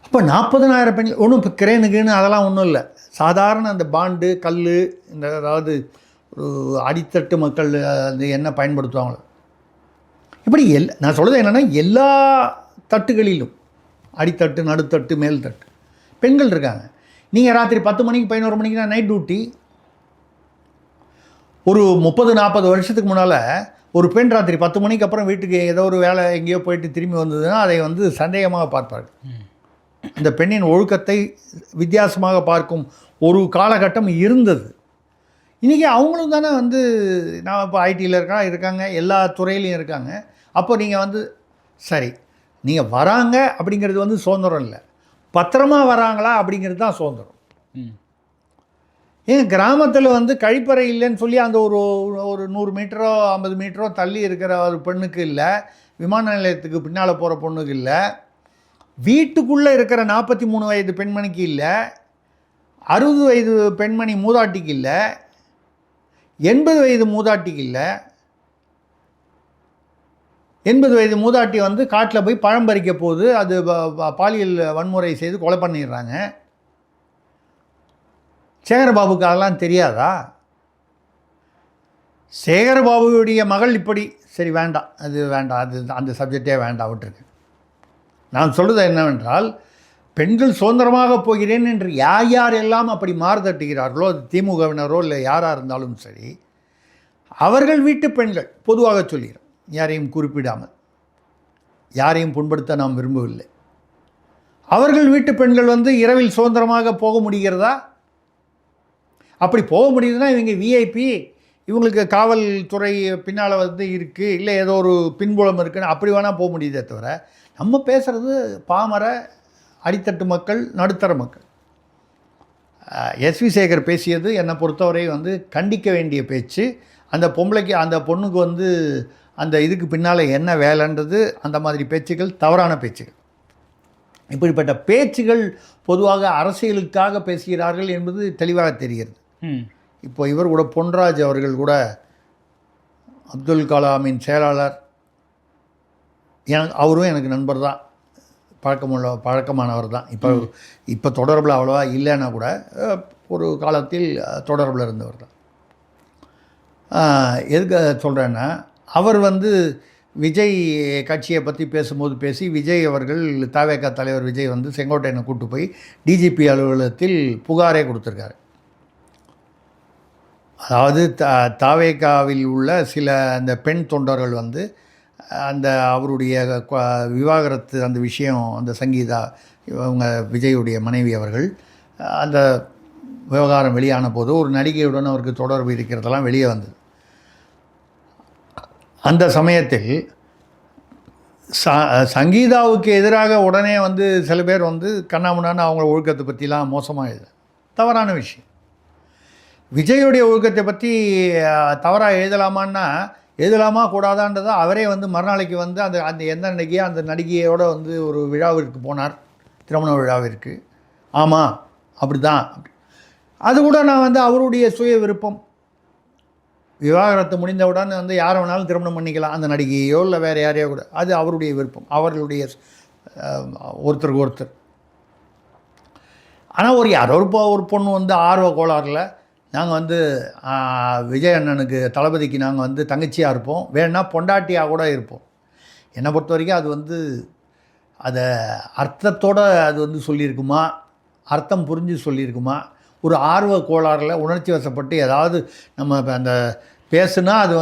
அப்போ 40,000 பெண்கள், ஒன்றும் இப்போ கிரேனுக்குன்னு அதெல்லாம் ஒன்றும் இல்லை, சாதாரண அந்த பாண்டு கல், இந்த அதாவது ஒரு அடித்தட்டு மக்கள் என்ன பயன்படுத்துவாங்களோ, இப்படி நான் சொல்கிறது என்னென்னா எல்லா தட்டுகளிலும், அடித்தட்டு, நடுத்தட்டு, மேல் தட்டு பெண்கள் இருக்காங்க. நீங்கள் ராத்திரி 10 மணிக்கு 11 மணிக்கு தான் நைட் டியூட்டி. ஒரு 30-40 வருஷத்துக்கு முன்னால் ஒரு பெண் ராத்திரி 10 மணிக்கு அப்புறம் வீட்டுக்கு ஏதோ ஒரு வேலை எங்கேயோ போயிட்டு திரும்பி வந்ததுன்னா அதை சந்தேகமாக பார்ப்பார்கள். அந்த பெண்ணின் ஒழுக்கத்தை வித்தியாசமாக பார்க்கும் ஒரு காலகட்டம் இருந்தது. இன்றைக்கி அவங்களும் தானே நான் இப்போ ஐடியில் இருக்காங்க, எல்லா துறையிலையும் இருக்காங்க. அப்போ நீங்கள் சரி, நீங்கள் வராங்க அப்படிங்கிறது சுதந்திரம் இல்லை, பத்திரமா வராங்களா அப்படிங்கிறது தான் சுதந்திரம். ஏன் கிராமத்தில் கழிப்பறை இல்லைன்னு சொல்லி அந்த ஒரு 100 மீட்டரோ 50 மீட்டரோ தள்ளி இருக்கிற ஒரு பெண்ணுக்கு இல்லை, விமான நிலையத்துக்கு பின்னால் போகிற பொண்ணுக்கு இல்லை, வீட்டுக்குள்ளே இருக்கிற 43 வயது பெண்மணிக்கு இல்லை, 60 வயது பெண்மணி மூதாட்டிக்கு இல்லை, 80 வயது மூதாட்டிக்கு இல்லை. 80 வயது மூதாட்டி காட்டில் போய் பழம் பறிக்க போகுது, அது பாலியல் வன்முறை செய்து கொலை பண்ணிடுறாங்க. சேகரபாபுக்கு அதெல்லாம் தெரியாதா? சேகரபாபுடைய மகள் இப்படி, சரி வேண்டாம், அது வேண்டாம், அது அந்த சப்ஜெக்டே வேண்டாம், விட்டுருக்கு. நான் சொல்வது என்னவென்றால், பெண்கள் சுதந்திரமாக போகிறேன் என்று யார் யார் எல்லாம் அப்படி மாறுதட்டுகிறார்களோ, அது திமுகவினரோ இல்லை யாராக இருந்தாலும் சரி, அவர்கள் வீட்டு பெண்கள், பொதுவாக சொல்கிறோம், யாரையும் குறிப்பிடாமல், யாரையும் புண்படுத்த நாம் விரும்பவில்லை, அவர்கள் வீட்டு பெண்கள் இரவில் சுதந்திரமாக போக முடிகிறதா? அப்படி போக முடியுதுன்னா இவங்க விஐபி, இவங்களுக்கு காவல்துறை பின்னால் இருக்குது, இல்லை ஏதோ ஒரு பின்புலம் இருக்குன்னு அப்படி வேணால் போக முடியுதே தவிர, நம்ம பேசுகிறது பாமர அடித்தட்டு மக்கள், நடுத்தர மக்கள். எஸ்வி சேகர் பேசியது என்னை பொறுத்தவரை கண்டிக்க வேண்டிய பேச்சு. அந்த பொண்ணுக்கு அந்த இதுக்கு பின்னால் என்ன வேலைன்றது அந்த மாதிரி பேச்சுகள் தவறான பேச்சுகள். இப்படிப்பட்ட பேச்சுகள் பொதுவாக அரசியலுக்காக பேசுகிறார்கள் என்பது தெளிவாக தெரிகிறது. இப்போ இவர் கூட பொன்ராஜ் அவர்கள் கூட அப்துல் கலாமின் செயலாளர், அவரும் எனக்கு நண்பர் தான், பழக்கமானவர் தான். இப்போ தொடர்பில் அவ்வளோவா இல்லைன்னா கூட ஒரு காலத்தில் தொடர்பில் இருந்தவர் தான். எதுக்கு சொல்கிறேன்னா, அவர் விஜய் கட்சியை பற்றி பேசும்போது பேசி விஜய் அவர்கள் தவேக தலைவர் விஜய் செங்கோட்டையனை கூப்பிட்டு போய் டிஜிபி அலுவலகத்தில் புகாரே கொடுத்துருக்காரு. அதாவது தவேகாவில் உள்ள சில அந்த பெண் தொண்டர்கள் அந்த அவருடைய விவாகரத்து அந்த விஷயம், அந்த சங்கீதா இவங்க விஜயுடைய மனைவி அவர்கள், அந்த விவகாரம் வெளியான போது ஒரு நடிகையுடன் அவருக்கு தொடர்பு இருக்கிறதெல்லாம் வெளியே வந்தது. அந்த சமயத்தில் சங்கீதாவுக்கு எதிராக உடனே சில பேர் கண்ணாமுன்னான்னு அவங்க ஒழுக்கத்தை பற்றிலாம் மோசமாக எழுத தவறான விஷயம். விஜயுடைய ஒழுக்கத்தை பற்றி தவறாக எழுதலாமான்னா எழுதலாமா கூடாதான்றதை அவரே மறுநாளைக்கு அந்த எந்த நடிகையோ அந்த நடிகையோடு ஒரு விழாவிற்கு போனார், திருமண விழாவிற்கு. ஆமாம் அப்படி தான். அது கூட நான் அவருடைய சுய விருப்பம். விவாகரத்து முடிந்தவுடன் யாரை வேணாலும் திருமணம் பண்ணிக்கலாம், அந்த நடிகையோ இல்லை வேறு யாரையோ கூட, அது அவருடைய விருப்பம், அவர்களுடைய ஒருத்தருக்கு ஒருத்தர். ஆனால் யாரோ ஒரு பொண்ணு ஆர்வ கோளாறில் நாங்கள் விஜய் அண்ணனுக்கு தளபதிக்கு நாங்கள் தங்கச்சியாக இருப்போம், வேணுன்னா பொண்டாட்டியாக கூட இருப்போம். என்னை பொறுத்த வரைக்கும் அது அதை அர்த்தத்தோடு அது சொல்லியிருக்குமா, அர்த்தம் புரிஞ்சு சொல்லியிருக்குமா, ஒரு ஆர்வ கோளாறில் உணர்ச்சி வசப்பட்டு ஏதாவது நம்ம அந்த பேசுனா அது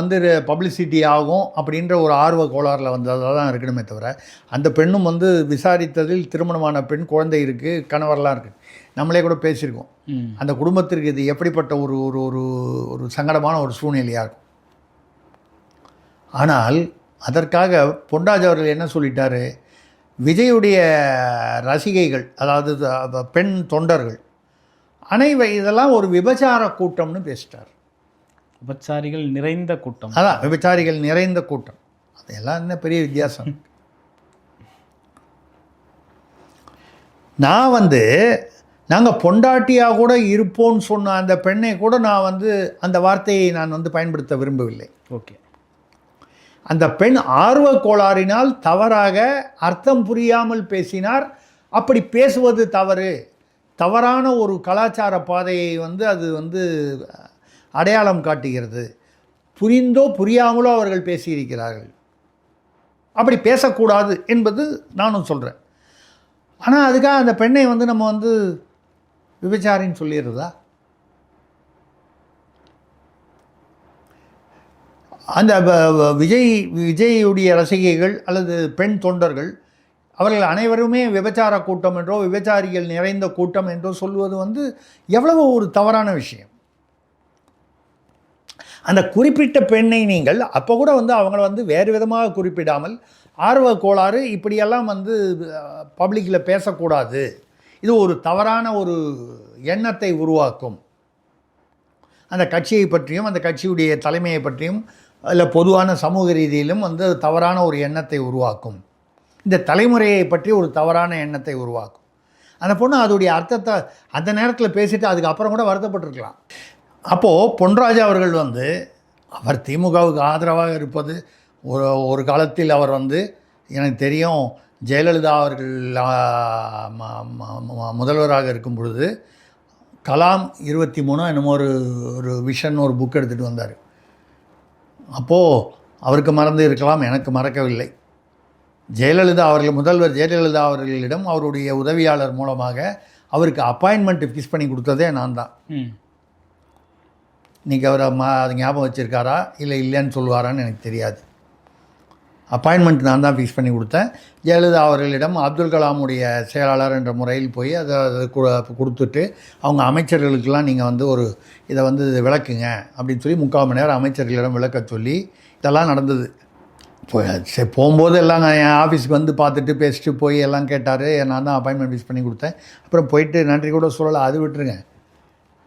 பப்ளிசிட்டி ஆகும் அப்படின்ற ஒரு ஆர்வ கோளாறில் வந்ததாக தான் இருக்கணுமே தவிர, அந்த பெண்ணும் விசாரித்ததில் திருமணமான பெண், குழந்தை இருக்குது, கணவரெலாம் இருக்குது. நம்மளே கூட பேசியிருக்கோம், அந்த குடும்பத்திற்கு இது எப்படிப்பட்ட ஒரு ஒரு ஒரு ஒரு சங்கடமான ஒரு சூழ்நிலையாக இருக்கும். ஆனால் அதற்காக பொன்ராஜ் அவர்கள் என்ன சொல்லிட்டாரு, விஜயுடைய ரசிகைகள், அதாவது பெண் தொண்டர்கள் இதெல்லாம் ஒரு விபச்சார கூட்டம்னு பேசிட்டார். விபச்சாரிகள் நிறைந்த கூட்டம், அதான் விபச்சாரிகள் நிறைந்த கூட்டம். அதெல்லாம் என்ன பெரிய வித்தியாசம். நான் நாங்கள் பொண்டாட்டியாக கூட இருப்போம்னு சொன்ன அந்த பெண்ணை கூட நான் அந்த வார்த்தையை நான் பயன்படுத்த விரும்பவில்லை. ஓகே, அந்த பெண் ஆர்வ கோளாறினால் தவறாக அர்த்தம் புரியாமல் பேசினார். அப்படி பேசுவது தவறு, தவறான ஒரு கலாச்சார பாதையை அது அடையாளம் காட்டுகிறது. புரிந்தோ புரியாமலோ அவர்கள் பேசியிருக்கிறார்கள், அப்படி பேசக்கூடாது என்பது நானும் சொல்கிறேன். ஆனால் அதுக்காக அந்த பெண்ணை நம்ம விபச்சாரின்னு சொல்லிடுறதா? அந்த விஜயுடைய ரசிகைகள் அல்லது பெண் தொண்டர்கள் அவர்கள் அனைவருமே விபச்சார கூட்டம் என்றோ விபச்சாரிகள் நிறைந்த கூட்டம் என்றோ சொல்வது எவ்வளவு ஒரு தவறான விஷயம். அந்த குறிப்பிட்ட பெண்ணை நீங்கள் அப்போ கூட அவங்கள வேறு விதமாக குறிப்பிடாமல் ஆர்வ கோளாறு இப்படியெல்லாம் பப்ளிக்கில் பேசக்கூடாது, இது ஒரு தவறான ஒரு எண்ணத்தை உருவாக்கும், அந்த கட்சியை பற்றியும் அந்த கட்சியுடைய தலைமையை பற்றியும் இல்லை பொதுவான சமூக ரீதியிலும் தவறான ஒரு எண்ணத்தை உருவாக்கும், இந்த தலைமுறையை பற்றி ஒரு தவறான எண்ணத்தை உருவாக்கும். அந்த பொண்ணு அதோடைய அர்த்தத்தை அந்த நேரத்தில் பேசிட்டு அதுக்கப்புறம் கூட வருத்தப்பட்டிருக்கலாம். அப்போது பொன்ராஜ் அவர்கள் அவர் திமுகவுக்கு ஆதரவாக இருப்பது ஒரு காலத்தில் அவர் எனக்கு தெரியும் ஜெயலலிதா அவர்கள் முதல்வராக இருக்கும் பொழுது கலாம் 23 என்னமோ ஒரு விஷன் ஒரு புக் எடுத்துகிட்டு வந்தார். அப்போது அவருக்கு மறந்து இருக்கலாம், எனக்கு மறக்கவில்லை. ஜெயலலிதா அவர்கள் முதல்வர் ஜெயலலிதா அவர்களிடம் அவருடைய உதவியாளர் மூலமாக அவருக்கு அப்பாயின்மெண்ட் ஃபிக்ஸ் பண்ணி கொடுத்ததே நான் தான். இன்றைக்கி அவர் அது ஞாபகம் வச்சுருக்காரா இல்லை இல்லைன்னு சொல்லுவாரான்னு எனக்கு தெரியாது. அப்பாயின்மெண்ட் நான் தான் ஃபிக்ஸ் பண்ணி கொடுத்தேன். ஜெயலலிதா அவர்களிடம் அப்துல் கலாமுடைய செயலாளர் என்ற முறையில் போய் அதை கொடுத்துட்டு அவங்க அமைச்சர்களுக்கெல்லாம் நீங்கள் ஒரு இதை விளக்குங்க அப்படின்னு சொல்லி 3/4 மணி நேரம் அமைச்சர்களிடம் விளக்க சொல்லி இதெல்லாம் நடந்தது. போகும்போது எல்லாம் என் ஆஃபீஸுக்கு பார்த்துட்டு பேசிட்டு போய் எல்லாம் கேட்டார். நான் தான் அப்பாயின்மெண்ட் ஃபிக்ஸ் பண்ணி கொடுத்தேன். அப்புறம் போயிட்டு நன்றி கூட சொல்லலை, அது விட்டுருங்க.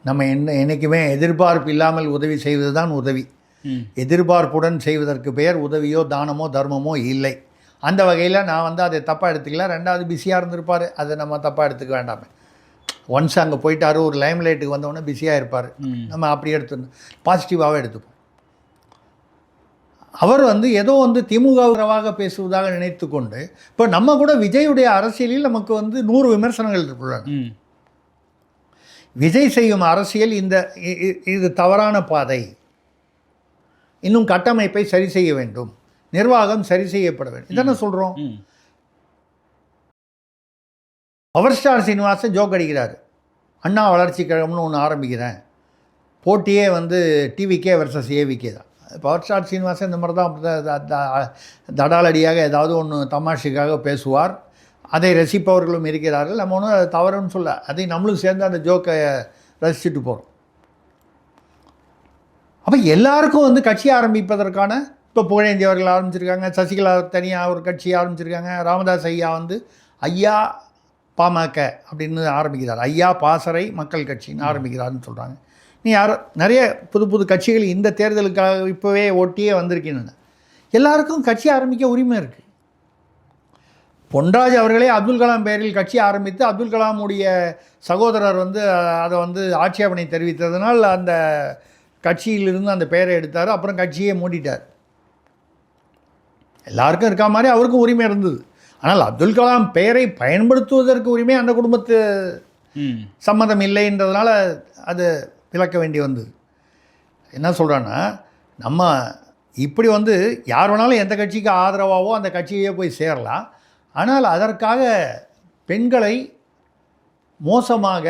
நம்ம என்றைக்குமே எதிர்பார்ப்பு இல்லாமல் உதவி செய்வது தான் உதவி. எதிர்பார்ப்புடன் செய்வதற்கு பெயர் உதவியோ தானமோ தர்மமோ இல்லை. அந்த வகையில் நான் வந்து அதை தப்பாக எடுத்துக்கல. ரெண்டாவது பிஸியாக இருந்திருப்பார், அதை நம்ம தப்பாக எடுத்துக்க வேண்டாமே. ஒன்ஸ் அங்கே போயிட்டார், ஒரு லைம் லைட்டுக்கு வந்தோடனே பிஸியாக இருப்பார், நம்ம அப்படி எடுத்துடணும், பாசிட்டிவாகவே எடுத்துப்போம். அவர் வந்து ஏதோ வந்து திமுகவாக பேசுவதாக நினைத்து கொண்டு இப்போ நம்ம கூட விஜயுடைய அரசியலில் நமக்கு வந்து 100 விமர்சனங்கள் இருக்குள்ளாங்க. விஜய் செய்யும் அரசியல் இது தவறான பாதை, இன்னும் கட்டமைப்பை சரி செய்ய வேண்டும், நிர்வாகம் சரி செய்யப்பட வேண்டும், இதான சொல்கிறோம். பவர் ஸ்டார் சீனிவாசன் ஜோக் அடிக்கிறார், அண்ணா வளர்ச்சி கழகம்னு ஒன்று ஆரம்பிக்கிறேன், போட்டியே வந்து டிவிக்கே வர்சஸ் ஏவிக்கே தான். பவர் ஸ்டார் சீனிவாசன் இந்த மாதிரி தான் தடாலடியாக ஏதாவது ஒன்று தமாஷுக்காக பேசுவார், அதை ரசிப்பவர்களும் இருக்கிறார்கள். நம்ம ஒன்றும் அது தவறுன்னு சொல்ல, அதை நம்மளும் சேர்ந்து அந்த ஜோக்கை ரசிச்சுட்டு போகிறோம். அப்போ எல்லாருக்கும் வந்து கட்சி ஆரம்பிப்பதற்கான, இப்போ புகழேந்தி அவர்கள் ஆரம்பிச்சிருக்காங்க, சசிகலா தனியாக ஒரு கட்சி ஆரம்பிச்சிருக்காங்க, ராமதாஸ் ஐயா வந்து ஐயா பாமக அப்படின்னு ஆரம்பிக்கிறார், ஐயா பாசறை மக்கள் கட்சின்னு ஆரம்பிக்கிறாருன்னு சொல்கிறாங்க. நீ நிறைய புது புது கட்சிகள் இந்த தேர்தலுக்காக இப்போவே ஒட்டியே வந்திருக்கின்றன. எல்லாருக்கும் கட்சி ஆரம்பிக்க உரிமை இருக்குது. பொன்ராஜ் அவர்களே அப்துல் கலாம் பெயரில் கட்சி ஆரம்பித்து அப்துல் கலாமுடைய சகோதரர் வந்து அதை வந்து ஆட்சேபனை தெரிவித்ததனால் அந்த கட்சியிலிருந்து அந்த பெயரை எடுத்தார், அப்புறம் கட்சியே மூடிட்டார். எல்லாருக்கும் இருக்கா மாதிரி அவருக்கும் உரிமை இருந்தது. ஆனால் அப்துல் கலாம் பெயரை பயன்படுத்துவதற்கு உரிமை அந்த குடும்பத்து சம்மதம் இல்லைன்றதுனால அது விளக்க வேண்டி வந்தது. என்ன சொல்கிறான்னா, நம்ம இப்படி வந்து யார் வேணாலும் எந்த கட்சிக்கு ஆதரவாகவோ அந்த கட்சியே போய் சேரலாம். ஆனால் அதற்காக பெண்களை மோசமாக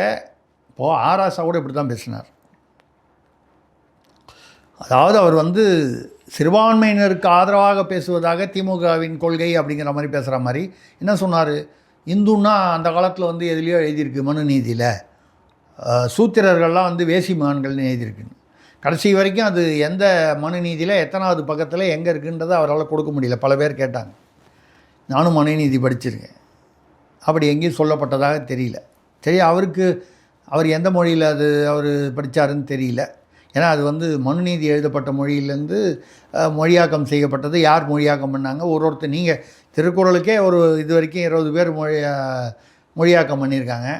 இப்போது ஆராசா கூட இப்படி தான் பேசினார். அதாவது அவர் வந்து சிறுபான்மையினருக்கு ஆதரவாக பேசுவதாக திமுகவின் கொள்கை அப்படிங்கிற மாதிரி பேசுகிற மாதிரி என்ன சொன்னார், இந்துன்னா அந்த காலத்தில் வந்து எதுலேயோ எழுதியிருக்கு மனு நீதியில், சூத்திரர்கள்லாம் வந்து வேசி மகன்கள்னு எழுதியிருக்குன்னு. கடைசி வரைக்கும் அது எந்த மனு நீதியில் எத்தனாவது பக்கத்தில் எங்கே இருக்குன்றதை அவரால் கொடுக்க முடியல. பல பேர் கேட்டாங்க, நானும் மனு நீதி படிச்சிருக்கேன், அப்படி எங்கேயும் சொல்லப்பட்டதாக தெரியல. சரி, அவர் எந்த மொழியில் அது அவர் படித்தாருன்னு தெரியல. ஏன்னா அது வந்து மனுநீதி எழுதப்பட்ட மொழியிலேருந்து மொழியாக்கம் செய்யப்பட்டது. யார் மொழியாக்கம் பண்ணாங்க? ஒருத்தர், நீங்கள் திருக்குறளுக்கே ஒரு இது வரைக்கும் 20 பேர் மொழியாக்கம் பண்ணியிருக்காங்க.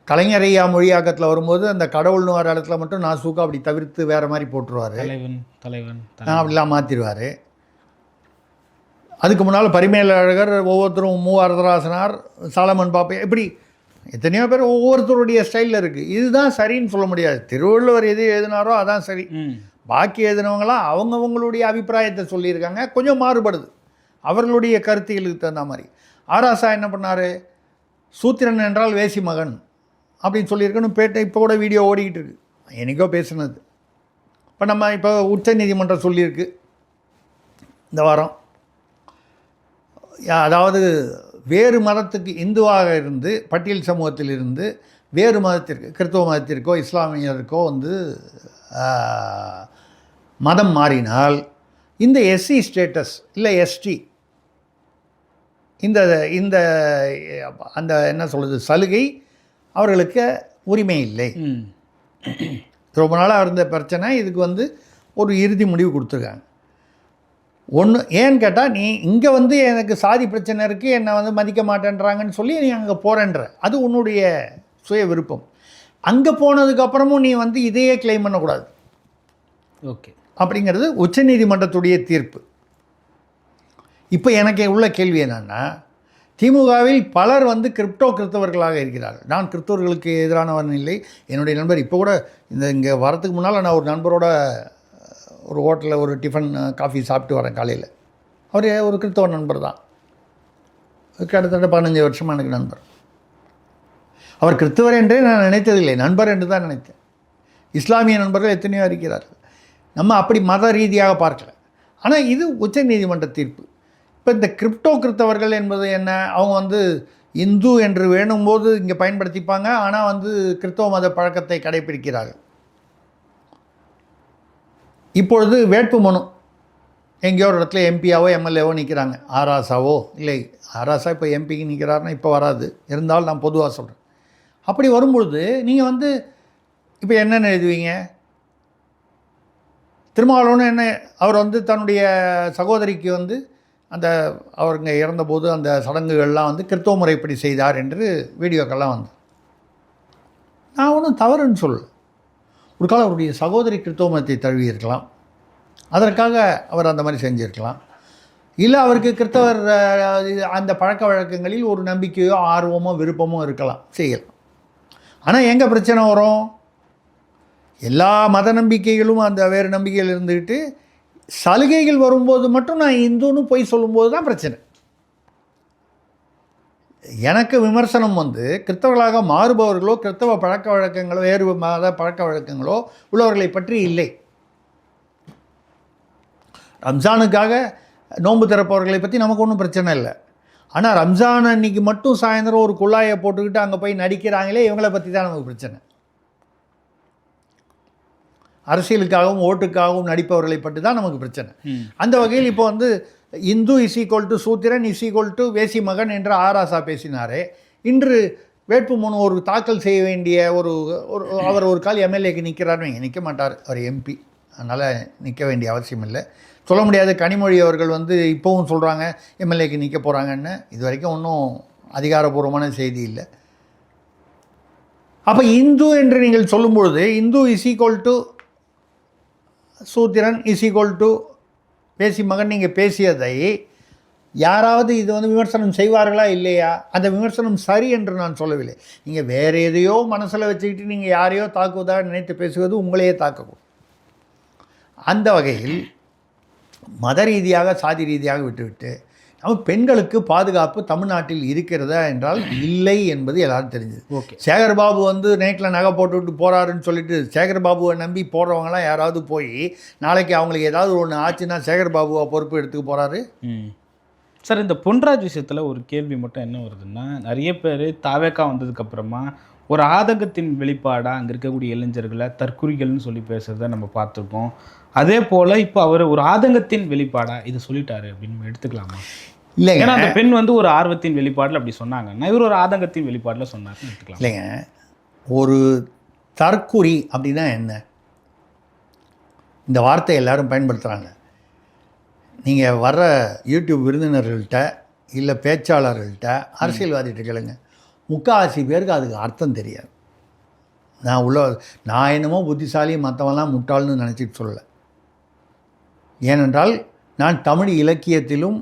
கலைஞர் ஐயா மொழியாக்கத்தில் வரும்போது அந்த கடவுள்னு வர இடத்துல மட்டும் நாசூக்கா அப்படி தவிர்த்து வேறு மாதிரி போட்டுருவார், தலைவன் அப்படிலாம் மாற்றிடுவார். அதுக்கு முன்னால் பரிமேலழகர், ஒவ்வொருத்தரும் மூவாரதராசனார், சாலமன் பாப்பையா, இப்படி எத்தனையோ பேர் ஒவ்வொருத்தருடைய ஸ்டைலில் இருக்குது. இதுதான் சரின்னு சொல்ல முடியாது. திருவள்ளுவர் எது எழுதினாரோ அதான் சரி. பாக்கி எழுதினவங்களாம் அவங்கவுங்களுடைய அபிப்பிராயத்தை சொல்லியிருக்காங்க, கொஞ்சம் மாறுபடுது அவர்களுடைய கருத்துகளுக்கு தகுந்த மாதிரி. ஆராசா என்ன பண்ணார், சூத்திரன் என்றால் வேசி மகன் அப்படின்னு சொல்லியிருக்கணும். இப்போ கூட வீடியோ ஓடிக்கிட்டு இருக்கு, என்னைக்கோ பேசுனது. இப்போ உச்ச நீதிமன்றம் சொல்லியிருக்கு இந்த வாரம், அதாவது வேறு மதத்துக்கு இந்துவாக இருந்து பட்டியல் சமூகத்தில் இருந்து வேறு மதத்திற்கு, கிறிஸ்தவ மதத்திற்கோ இஸ்லாமியருக்கோ வந்து மதம் மாறினால் இந்த எஸ்சி ஸ்டேட்டஸ் இல்லை எஸ்டி இந்த அந்த என்ன சொல்கிறது சலுகை அவர்களுக்கு உரிமை இல்லை. ரொம்ப நாளாக இருந்த பிரச்சனை, இதுக்கு வந்து ஒரு இறுதி முடிவு கொடுத்துருக்காங்க. ஒன்று ஏன்னு கேட்டால், நீ இங்கே வந்து எனக்கு சாதி பிரச்சனை இருக்குது, என்னை வந்து மதிக்க மாட்டேன்றாங்கன்னு சொல்லி நீ அங்கே போகிறேன்ற, அது உன்னுடைய சுய விருப்பம். அங்கே போனதுக்கப்புறமும் நீ வந்து இதையே கிளைம் பண்ணக்கூடாது. ஓகே, அப்படிங்கிறது உச்சநீதிமன்றத்துடைய தீர்ப்பு. இப்போ எனக்கு உள்ள கேள்வி என்னென்னா, திமுகவில் பலர் வந்து கிறிஸ்தவர்களாக இருக்கிறார்கள். நான் கிறிஸ்தவர்களுக்கு எதிரானவன் இல்லை. என்னுடைய நண்பர் இப்போ கூட இங்கே வரத்துக்கு முன்னால் நான் ஒரு நண்பரோட ஒரு ஹோட்டலில் ஒரு டிஃபன் காஃபி சாப்பிட்டு வரேன் காலையில். அவர் ஒரு கிறிஸ்தவ நண்பர் தான், கிட்டத்தட்ட 15 வருஷமாக எனக்கு நண்பர். அவர் கிறிஸ்தவர் என்றே நான் நினைத்ததில்லை, நண்பர் என்று தான் நினைத்தேன். இஸ்லாமிய நண்பர்கள் எத்தனையோ இருக்கிறார்கள். நம்ம அப்படி மத ரீதியாக பார்க்கல. ஆனால் இது உச்ச நீதிமன்ற தீர்ப்பு. இப்போ இந்த கிறிஸ்தவர்கள் என்பது என்ன, அவங்க வந்து இந்து என்று வேணும்போது இங்கே பயன்படுத்திப்பாங்க, ஆனால் வந்து கிறிஸ்தவ மத பழக்கத்தை கடைபிடிக்கிறார்கள். இப்பொழுது வேட்பு மனு எங்கேயோ ஒரு இடத்துல எம்பியாவோ எம்எல்ஏவோ நிற்கிறாங்க, ஆராசாவோ இல்லை, ஆராசா இப்போ எம்பிக்கு நிற்கிறாருன்னா இப்போ வராது, இருந்தாலும் நான் பொதுவாக சொல்கிறேன். அப்படி வரும்பொழுது நீங்கள் வந்து இப்போ என்னென்ன எழுதுவீங்க, திருமாவளவன் என்ன, அவர் வந்து தன்னுடைய சகோதரிக்கு வந்து அந்த அவருங்க இறந்தபோது அந்த சடங்குகள்லாம் வந்து கிறிஸ்தவ முறைப்படி செய்தார் என்று வீடியோக்கெல்லாம் வந்து, நான் ஒன்றும் தவறுன்னு சொல்ல. ஒரு காலம் அவருடைய சகோதரி கிறிஸ்தவ மதத்தை தழுவி இருக்கலாம், அதற்காக அவர் அந்த மாதிரி செஞ்சுருக்கலாம். இல்லை அவருக்கு கிறிஸ்தவர் அந்த பழக்க வழக்கங்களில் ஒரு நம்பிக்கையோ ஆர்வமோ விருப்பமோ இருக்கலாம், செய்யலாம். ஆனால் எங்கே பிரச்சனை வரும்? எல்லா மத நம்பிக்கைகளும் அந்த வேறு நம்பிக்கைகள் இருந்துக்கிட்டு சலுகைகள் வரும்போது மட்டும் நான் இந்துன்னு போய் சொல்லும்போது தான் பிரச்சனை. எனக்கு விமர்சனம் வந்து கிறிஸ்தவர்களாக மாறுபவர்களோ கிறிஸ்தவ பழக்க வழக்கங்களோ வேறு மத பழக்க வழக்கங்களோ உள்ளவர்களை பற்றி இல்லை. ரம்ஜானுக்காக நோன்பு திறப்பவர்களை பற்றி நமக்கு ஒன்றும் பிரச்சனை இல்லை. ஆனால் ரம்ஜான் அன்னைக்கு மட்டும் சாயந்தரம் ஒரு குழாயை போட்டுக்கிட்டு அங்கே போய் நடிக்கிறாங்களே, இவங்களை பற்றி தான் நமக்கு பிரச்சனை. அரசியலுக்காகவும் ஓட்டுக்காகவும் நடிப்பவர்களை பற்றி தான் நமக்கு பிரச்சனை. அந்த வகையில் இப்போ வந்து இந்து = சூத்திரன் = வேசி மகன் என்று ஆராசா பேசினாரே, இன்று வேட்புமனு ஒரு தாக்கல் செய்ய வேண்டிய அவர் ஒரு கால் எம்எல்ஏக்கு நிற்கிறாருன்னு நிற்க மாட்டார், அவர் எம்பி, அதனால் நிற்க வேண்டிய அவசியம் இல்லை. சொல்ல முடியாது. கனிமொழி அவர்கள் வந்து இப்போவும் சொல்கிறாங்க எம்எல்ஏக்கு நிற்க போகிறாங்கன்னு. இது வரைக்கும் ஒன்றும் அதிகாரபூர்வமான செய்தி இல்லை. அப்போ இந்து என்று நீங்கள் சொல்லும்பொழுது இந்து = சூத்திரன் = பேசி மகன் நீங்கள் பேசியதை யாராவது இது வந்து விமர்சனம் செய்வார்களா இல்லையா? அந்த விமர்சனம் சரி என்று நான் சொல்லவில்லை. நீங்கள் வேறு எதையோ மனசில் வச்சுக்கிட்டு நீங்கள் யாரையோ தாக்குவதாக நினைத்து பேசுவது உங்களையே தாக்கக்கூடும். அந்த வகையில் மத ரீதியாக சாதி ரீதியாக விட்டுவிட்டு நம்ம பெண்களுக்கு பாதுகாப்பு தமிழ்நாட்டில் இருக்கிறதா என்றால் இல்லை என்பது எல்லாரும் தெரிஞ்சது. ஓகே, சேகர்பாபு வந்து நைட்டில் நகை போட்டுவிட்டு போகிறாருன்னு சொல்லிட்டு சேகர்பாபுவை நம்பி போடுறவங்களாம் யாராவது போய் நாளைக்கு அவங்களுக்கு ஏதாவது ஒன்று ஆச்சுன்னா சேகர்பாபுவை பொறுப்பு எடுத்துக்க போகிறாரு. சார், இந்த பொன்ராஜ் விஷயத்தில் ஒரு கேள்வி மட்டும் என்ன வருதுன்னா, நிறைய பேர் தாவேக்கா வந்ததுக்கப்புறமா ஒரு ஆதங்கத்தின் வெளிப்பாடாக அங்கே இருக்கக்கூடிய இளைஞர்களை தற்குறிகள்னு சொல்லி பேசுகிறத நம்ம பார்த்துருக்கோம். அதே போல் இப்போ அவர் ஒரு ஆதங்கத்தின் வெளிப்பாடாக இதை சொல்லிட்டாரு அப்படின்னு எடுத்துக்கலாமா? இல்லைங்க, ஏன்னா அந்த பெண் வந்து ஒரு ஆர்வத்தின் வெளிப்பாடில் அப்படி சொன்னாங்கன்னா இவர் ஒரு ஆதங்கத்தின் வெளிப்பாடில் சொன்னார்னு எடுத்துக்கலாம். இல்லைங்க, ஒரு தற்குறி அப்படின்னா என்ன? இந்த வார்த்தை எல்லாரும் பயன்படுத்துகிறாங்க. நீங்கள் வர்ற யூடியூப் விருந்தினர்கள்ட்ட இல்லை பேச்சாளர்கள்ட்ட அரசியல்வாதிகிட்ட கேளுங்க, முக்கால்வாசி பேருக்கு அதுக்கு அர்த்தம் தெரியாது. நான் என்னமோ புத்திசாலி, மற்றவெல்லாம் முட்டாள்னு நினச்சிட்டு சொல்லலை. ஏனென்றால் நான் தமிழ் இலக்கியத்திலும்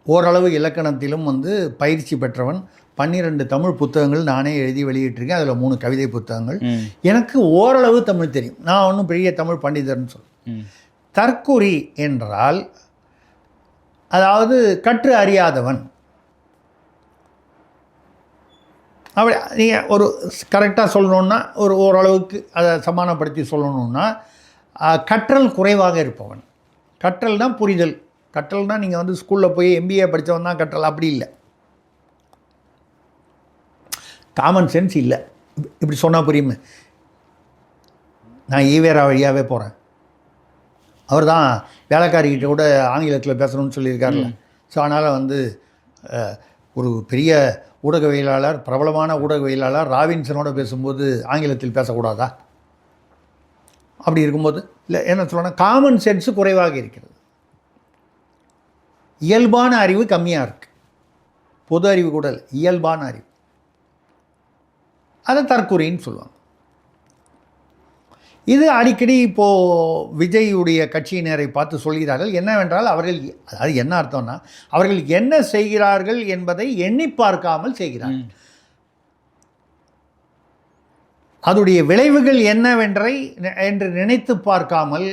ஓரளவு இலக்கணத்திலும் வந்து பயிற்சி பெற்றவன். 12 தமிழ் புத்தகங்கள் நானே எழுதி வெளியிட்டிருக்கேன். அதில் 3 கவிதை புத்தகங்கள். எனக்கு ஓரளவு தமிழ் தெரியும். நான் ஒன்றும் பெரிய தமிழ் பண்டிதர்னு சொல்லுவேன். தற்குறி என்றால் அதாவது கற்று அறியாதவன். அப்படி நீங்கள் ஒரு கரெக்டாக சொல்லணுன்னா ஓரளவுக்கு அதை சமானப்படுத்தி சொல்லணுன்னா கற்றல் குறைவாக இருப்பவன். கற்றல்னால் புரிதல். கற்றல்னால் நீங்கள் வந்து ஸ்கூலில் போய் MBA படித்தவன் தான் கற்றல், அப்படி இல்லை. காமன் சென்ஸ் இல்லை. இப்படி சொன்னால் புரியுமே. நான் ஈவேரா வழியாகவே போகிறேன். அவர் தான் வேலைக்காரிகிட்ட கூட ஆங்கிலத்தில் பேசணும்னு சொல்லியிருக்காருல்ல. ஸோ அதனால் வந்து ஒரு பெரிய ஊடகவியலாளர், பிரபலமான ஊடகவியலாளர் ராபின்சனோட பேசும்போது ஆங்கிலத்தில் பேசக்கூடாதா? அப்படி இருக்கும்போது இல்லை என்ன சொல்லணும், காமன் சென்ஸு குறைவாக இருக்கிறது. இயல்பான அறிவு கம்மியாக இருக்குது. பொது அறிவு கூட இல்லை, இயல்பான அறிவு. அதை தற்குறின்னு சொல்லுவாங்க. இது அடிக்கடி இப்போது விஜயுடைய கட்சியினரை பார்த்து சொல்கிறார்கள். என்னவென்றால் அவர்கள், அதாவது என்ன அர்த்தம்னா, அவர்கள் என்ன செய்கிறார்கள் என்பதை எண்ணி பார்க்காமல் செய்கிறார்கள். அதோடைய விளைவுகள் என்று நினைத்து பார்க்காமல்,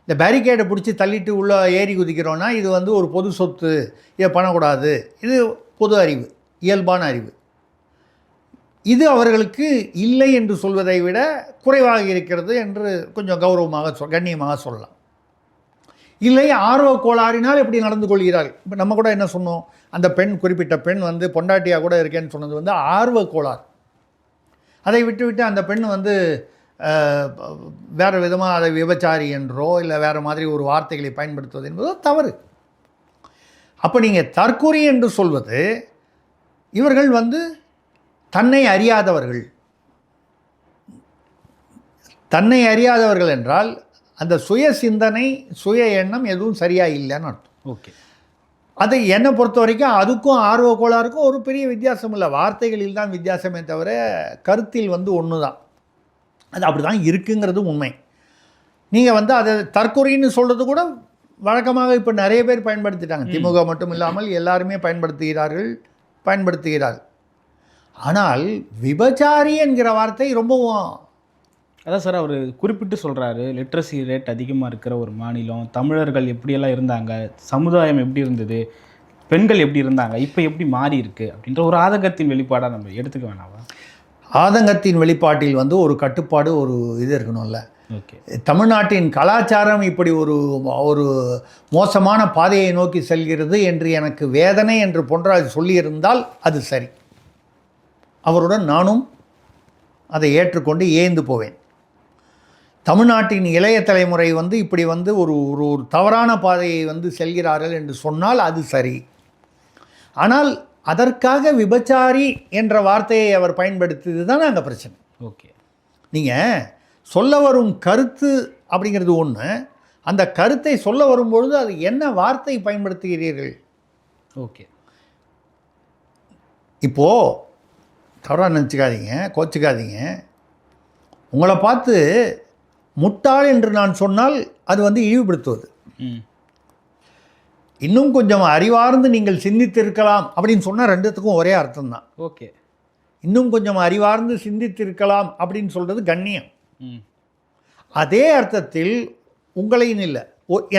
இந்த பேரிகேடை பிடிச்சி தள்ளிட்டு உள்ளே ஏறி குதிக்கிறோன்னா இது வந்து ஒரு பொது சொத்து, இதை பண்ணக்கூடாது. இது பொது அறிவு, இயல்பான அறிவு. இது அவர்களுக்கு இல்லை என்று சொல்வதை விட குறைவாக இருக்கிறது என்று கொஞ்சம் கௌரவமாக கண்ணியமாக சொல்லலாம். இல்லை ஆர்வ கோளாறினால் எப்படி நடந்து கொள்கிறார்கள். இப்போ நம்ம கூட என்ன சொன்னோம், அந்த பெண், குறிப்பிட்ட பெண் வந்து பொண்டாட்டியாக கூட இருக்கேன்னு சொன்னது வந்து ஆர்வ கோளாறு. அதை விட்டு அந்த பெண் வந்து வேறு விதமாக அதை விபச்சாரி என்றோ இல்லை வேறு மாதிரி ஒரு வார்த்தைகளை பயன்படுத்துவது என்பதோ தவறு. அப்போ நீங்கள் தற்குறி என்று சொல்வது, இவர்கள் வந்து தன்னை அறியாதவர்கள். தன்னை அறியாதவர்கள் என்றால் அந்த சுய சிந்தனை சுய எண்ணம் எதுவும் சரியாக இல்லைன்னு அர்த்தம். ஓகே. அது என்னை பொறுத்த வரைக்கும் அதுக்கும் ஆர்வ கோளாறுக்கும் ஒரு பெரிய வித்தியாசம் இல்லை. வார்த்தைகளில் தான் வித்தியாசமே தவிர கருத்தில் வந்து ஒன்று தான். அது அப்படி தான் இருக்குங்கிறது உண்மை. நீங்கள் வந்து அதை தற்கொலைன்னு சொல்கிறது கூட வழக்கமாக இப்போ நிறைய பேர் பயன்படுத்திட்டாங்க. திமுக மட்டும் இல்லாமல் எல்லாருமே பயன்படுத்துகிறார்கள். ஆனால் விபச்சாரி என்கிற வார்த்தை ரொம்பவும் அதான் சார் அவர் குறிப்பிட்டு சொல்கிறாரு, லிட்ரஸி ரேட் அதிகமாக இருக்கிற ஒரு மாநிலம், தமிழர்கள் எப்படியெல்லாம் இருந்தாங்க, சமுதாயம் எப்படி இருந்தது, பெண்கள் எப்படி இருந்தாங்க, இப்போ எப்படி மாறி இருக்குது அப்படின்ற ஒரு ஆதங்கத்தின் வெளிப்பாடாக நம்ம எடுத்துக்க வேணாவா? ஆதங்கத்தின் வெளிப்பாட்டில் வந்து ஒரு கட்டுப்பாடு, ஒரு இது இருக்கணும்ல. ஓகே. தமிழ்நாட்டின் கலாச்சாரம் இப்படி ஒரு மோசமான பாதையை நோக்கி செல்கிறது என்று எனக்கு வேதனை என்று பொன்ராஜ் சொல்லியிருந்தால் அது சரி. அவருடன் நானும் அதை ஏற்றுக்கொண்டு ஏந்து போவேன். தமிழ்நாட்டின் இளைய தலைமுறை வந்து இப்படி வந்து ஒரு ஒரு தவறான பாதையை வந்து செல்கிறார்கள் என்று சொன்னால் அது சரி. ஆனால் அதற்காக விபச்சாரி என்ற வார்த்தையை அவர் பயன்படுத்தியது தான் அங்கே பிரச்சனை. ஓகே. நீங்கள் சொல்ல வரும் கருத்து அப்படிங்கிறது ஒன்று, அந்த கருத்தை சொல்ல வரும்பொழுது அது என்ன வார்த்தை பயன்படுத்துகிறீர்கள். ஓகே. இப்போது தவறாக நினச்சிக்காதீங்க, கோச்சிக்காதீங்க. உங்களை பார்த்து முட்டாள் என்று நான் சொன்னால் அது வந்து இழிவுபடுத்துவது. இன்னும் கொஞ்சம் அறிவார்ந்து நீங்கள் சிந்தித்திருக்கலாம் அப்படின்னு சொன்னால் ரெண்டுத்துக்கும் ஒரே அர்த்தம்தான். ஓகே. இன்னும் கொஞ்சம் அறிவார்ந்து சிந்தித்திருக்கலாம் அப்படின்னு சொல்கிறது கண்ணியம். அதே அர்த்தத்தில் உங்களையும் இல்லை,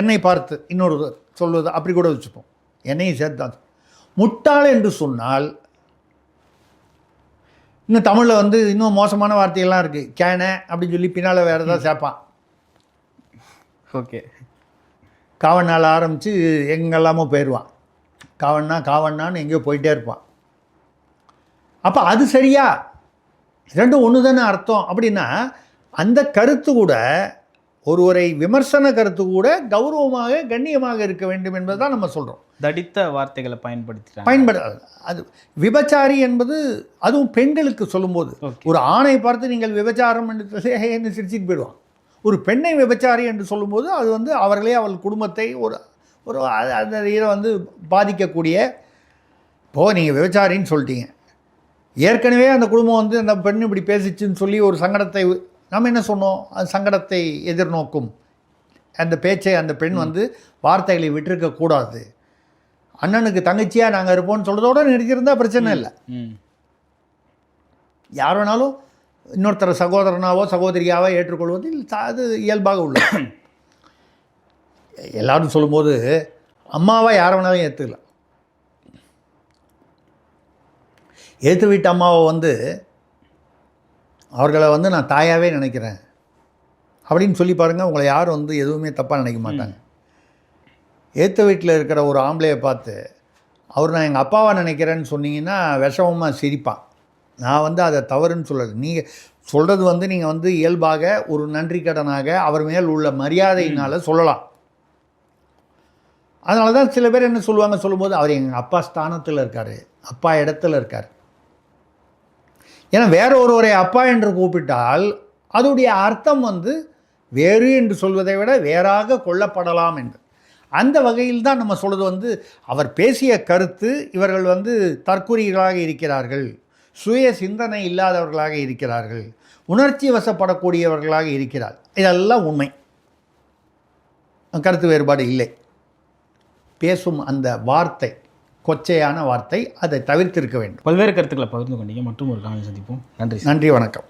என்னை பார்த்து இன்னொரு சொல்வது அப்படி கூட வச்சுப்போம், என்னையும் சேர்த்தான். முட்டாள் என்று சொன்னால் இன்னும் தமிழில் வந்து இன்னும் மோசமான வார்த்தைகள்லாம் இருக்குது. கேனை அப்படின்னு சொல்லி பின்னால் வேறு ஏதாவது சேர்ப்பான். ஓகே. காவண்ணால் ஆரம்பித்து எங்கெல்லாமோ போயிடுவான். காவண்ணான்னு எங்கேயோ போயிட்டே இருப்பான். அப்போ அது சரியா? ரெண்டும் ஒன்று தானே அர்த்தம். அப்படின்னா அந்த கருத்து கூட ஒருவரை விமர்சன கருத்து கூட கௌரவமாக கண்ணியமாக இருக்க வேண்டும் என்பது தான் நம்ம சொல்கிறோம். தடித்த வார்த்தைகளை பயன்படுத்த அது விபச்சாரி என்பது அதுவும் பெண்களுக்கு சொல்லும்போது, ஒரு ஆணை பார்த்து நீங்கள் விபச்சாரம் என்று சிரிச்சிட்டு போயிடுவான். ஒரு பெண்ணை விபச்சாரி என்று சொல்லும்போது அது வந்து அவர்களே அவள் குடும்பத்தை ஒரு அந்த இதை வந்து பாதிக்கக்கூடிய. இப்போது நீங்கள் விபச்சாரின்னு சொல்லிட்டீங்க, ஏற்கனவே அந்த குடும்பம் வந்து அந்த பெண் இப்படி பேசிச்சுன்னு சொல்லி ஒரு சங்கடத்தை நம்ம என்ன சொன்னோம், அது சங்கடத்தை எதிர்நோக்கும் அந்த பேச்சை அந்த பெண் வந்து வார்த்தைகளை விட்டிருக்கக்கூடாது. அண்ணனுக்கு தங்கச்சியாக நாங்கள் இருப்போம்னு சொல்கிறதோட நிறுத்தியிருந்தால் பிரச்சனை இல்லை. யார் வேணாலும் இன்னொருத்தர் சகோதரனாவோ சகோதரியாவோ ஏற்றுக்கொள்வது அது இயல்பாக உள்ளது. எல்லாரும் சொல்லும்போது அம்மாவை யாரை வேணாலும் ஏற்றுக்கலாம். ஏற்று வீட்டு அம்மாவை வந்து அவர்களை வந்து நான் தாயாகவே நினைக்கிறேன் அப்படின்னு சொல்லி பாருங்கள், உங்களை யாரும் வந்து எதுவுமே தப்பாக நினைக்க மாட்டாங்க. ஏற்ற வீட்டில் இருக்கிற ஒரு ஆம்பளையை பார்த்து அவர் நான் எங்கள் அப்பாவை நினைக்கிறேன்னு சொன்னீங்கன்னா விஷமமாக சிரிப்பான். நான் வந்து அதை தவறுன்னு சொல்லலை. நீங்கள் சொல்கிறது வந்து நீங்கள் வந்து இயல்பாக ஒரு நன்றி கடனாக அவர் மேல் உள்ள மரியாதையினால் சொல்லலாம். அதனால தான் சில பேர் என்ன சொல்லும்போது அவர் எங்கள் அப்பா ஸ்தானத்தில் இருக்கார், அப்பா இடத்துல இருக்கார். ஏன்னா வேற ஒருவரை அப்பா என்று கூப்பிட்டால் அதோடைய அர்த்தம் வந்து வேறு என்று சொல்வதை விட வேறாக கொள்ளப்படலாம் என்று. அந்த வகையில் தான் நம்ம சொல்கிறது வந்து அவர் பேசிய கருத்து இவர்கள் வந்து தற்குறிகளாக இருக்கிறார்கள், சுய சிந்தனை இல்லாதவர்களாக இருக்கிறார்கள், உணர்ச்சி வசப்படக்கூடியவர்களாக இருக்கிறார். இதெல்லாம் உண்மை, கருத்து வேறுபாடு இல்லை. பேசும் அந்த வார்த்தை கொச்சையான வார்த்தை, அதை தவிர்த்திருக்க வேண்டும். பல்வேறு கருத்துக்களை பகிர்ந்து கொண்டீங்க. மற்றும் ஒரு காணொளி சந்திப்போம். நன்றி. நன்றி, வணக்கம்.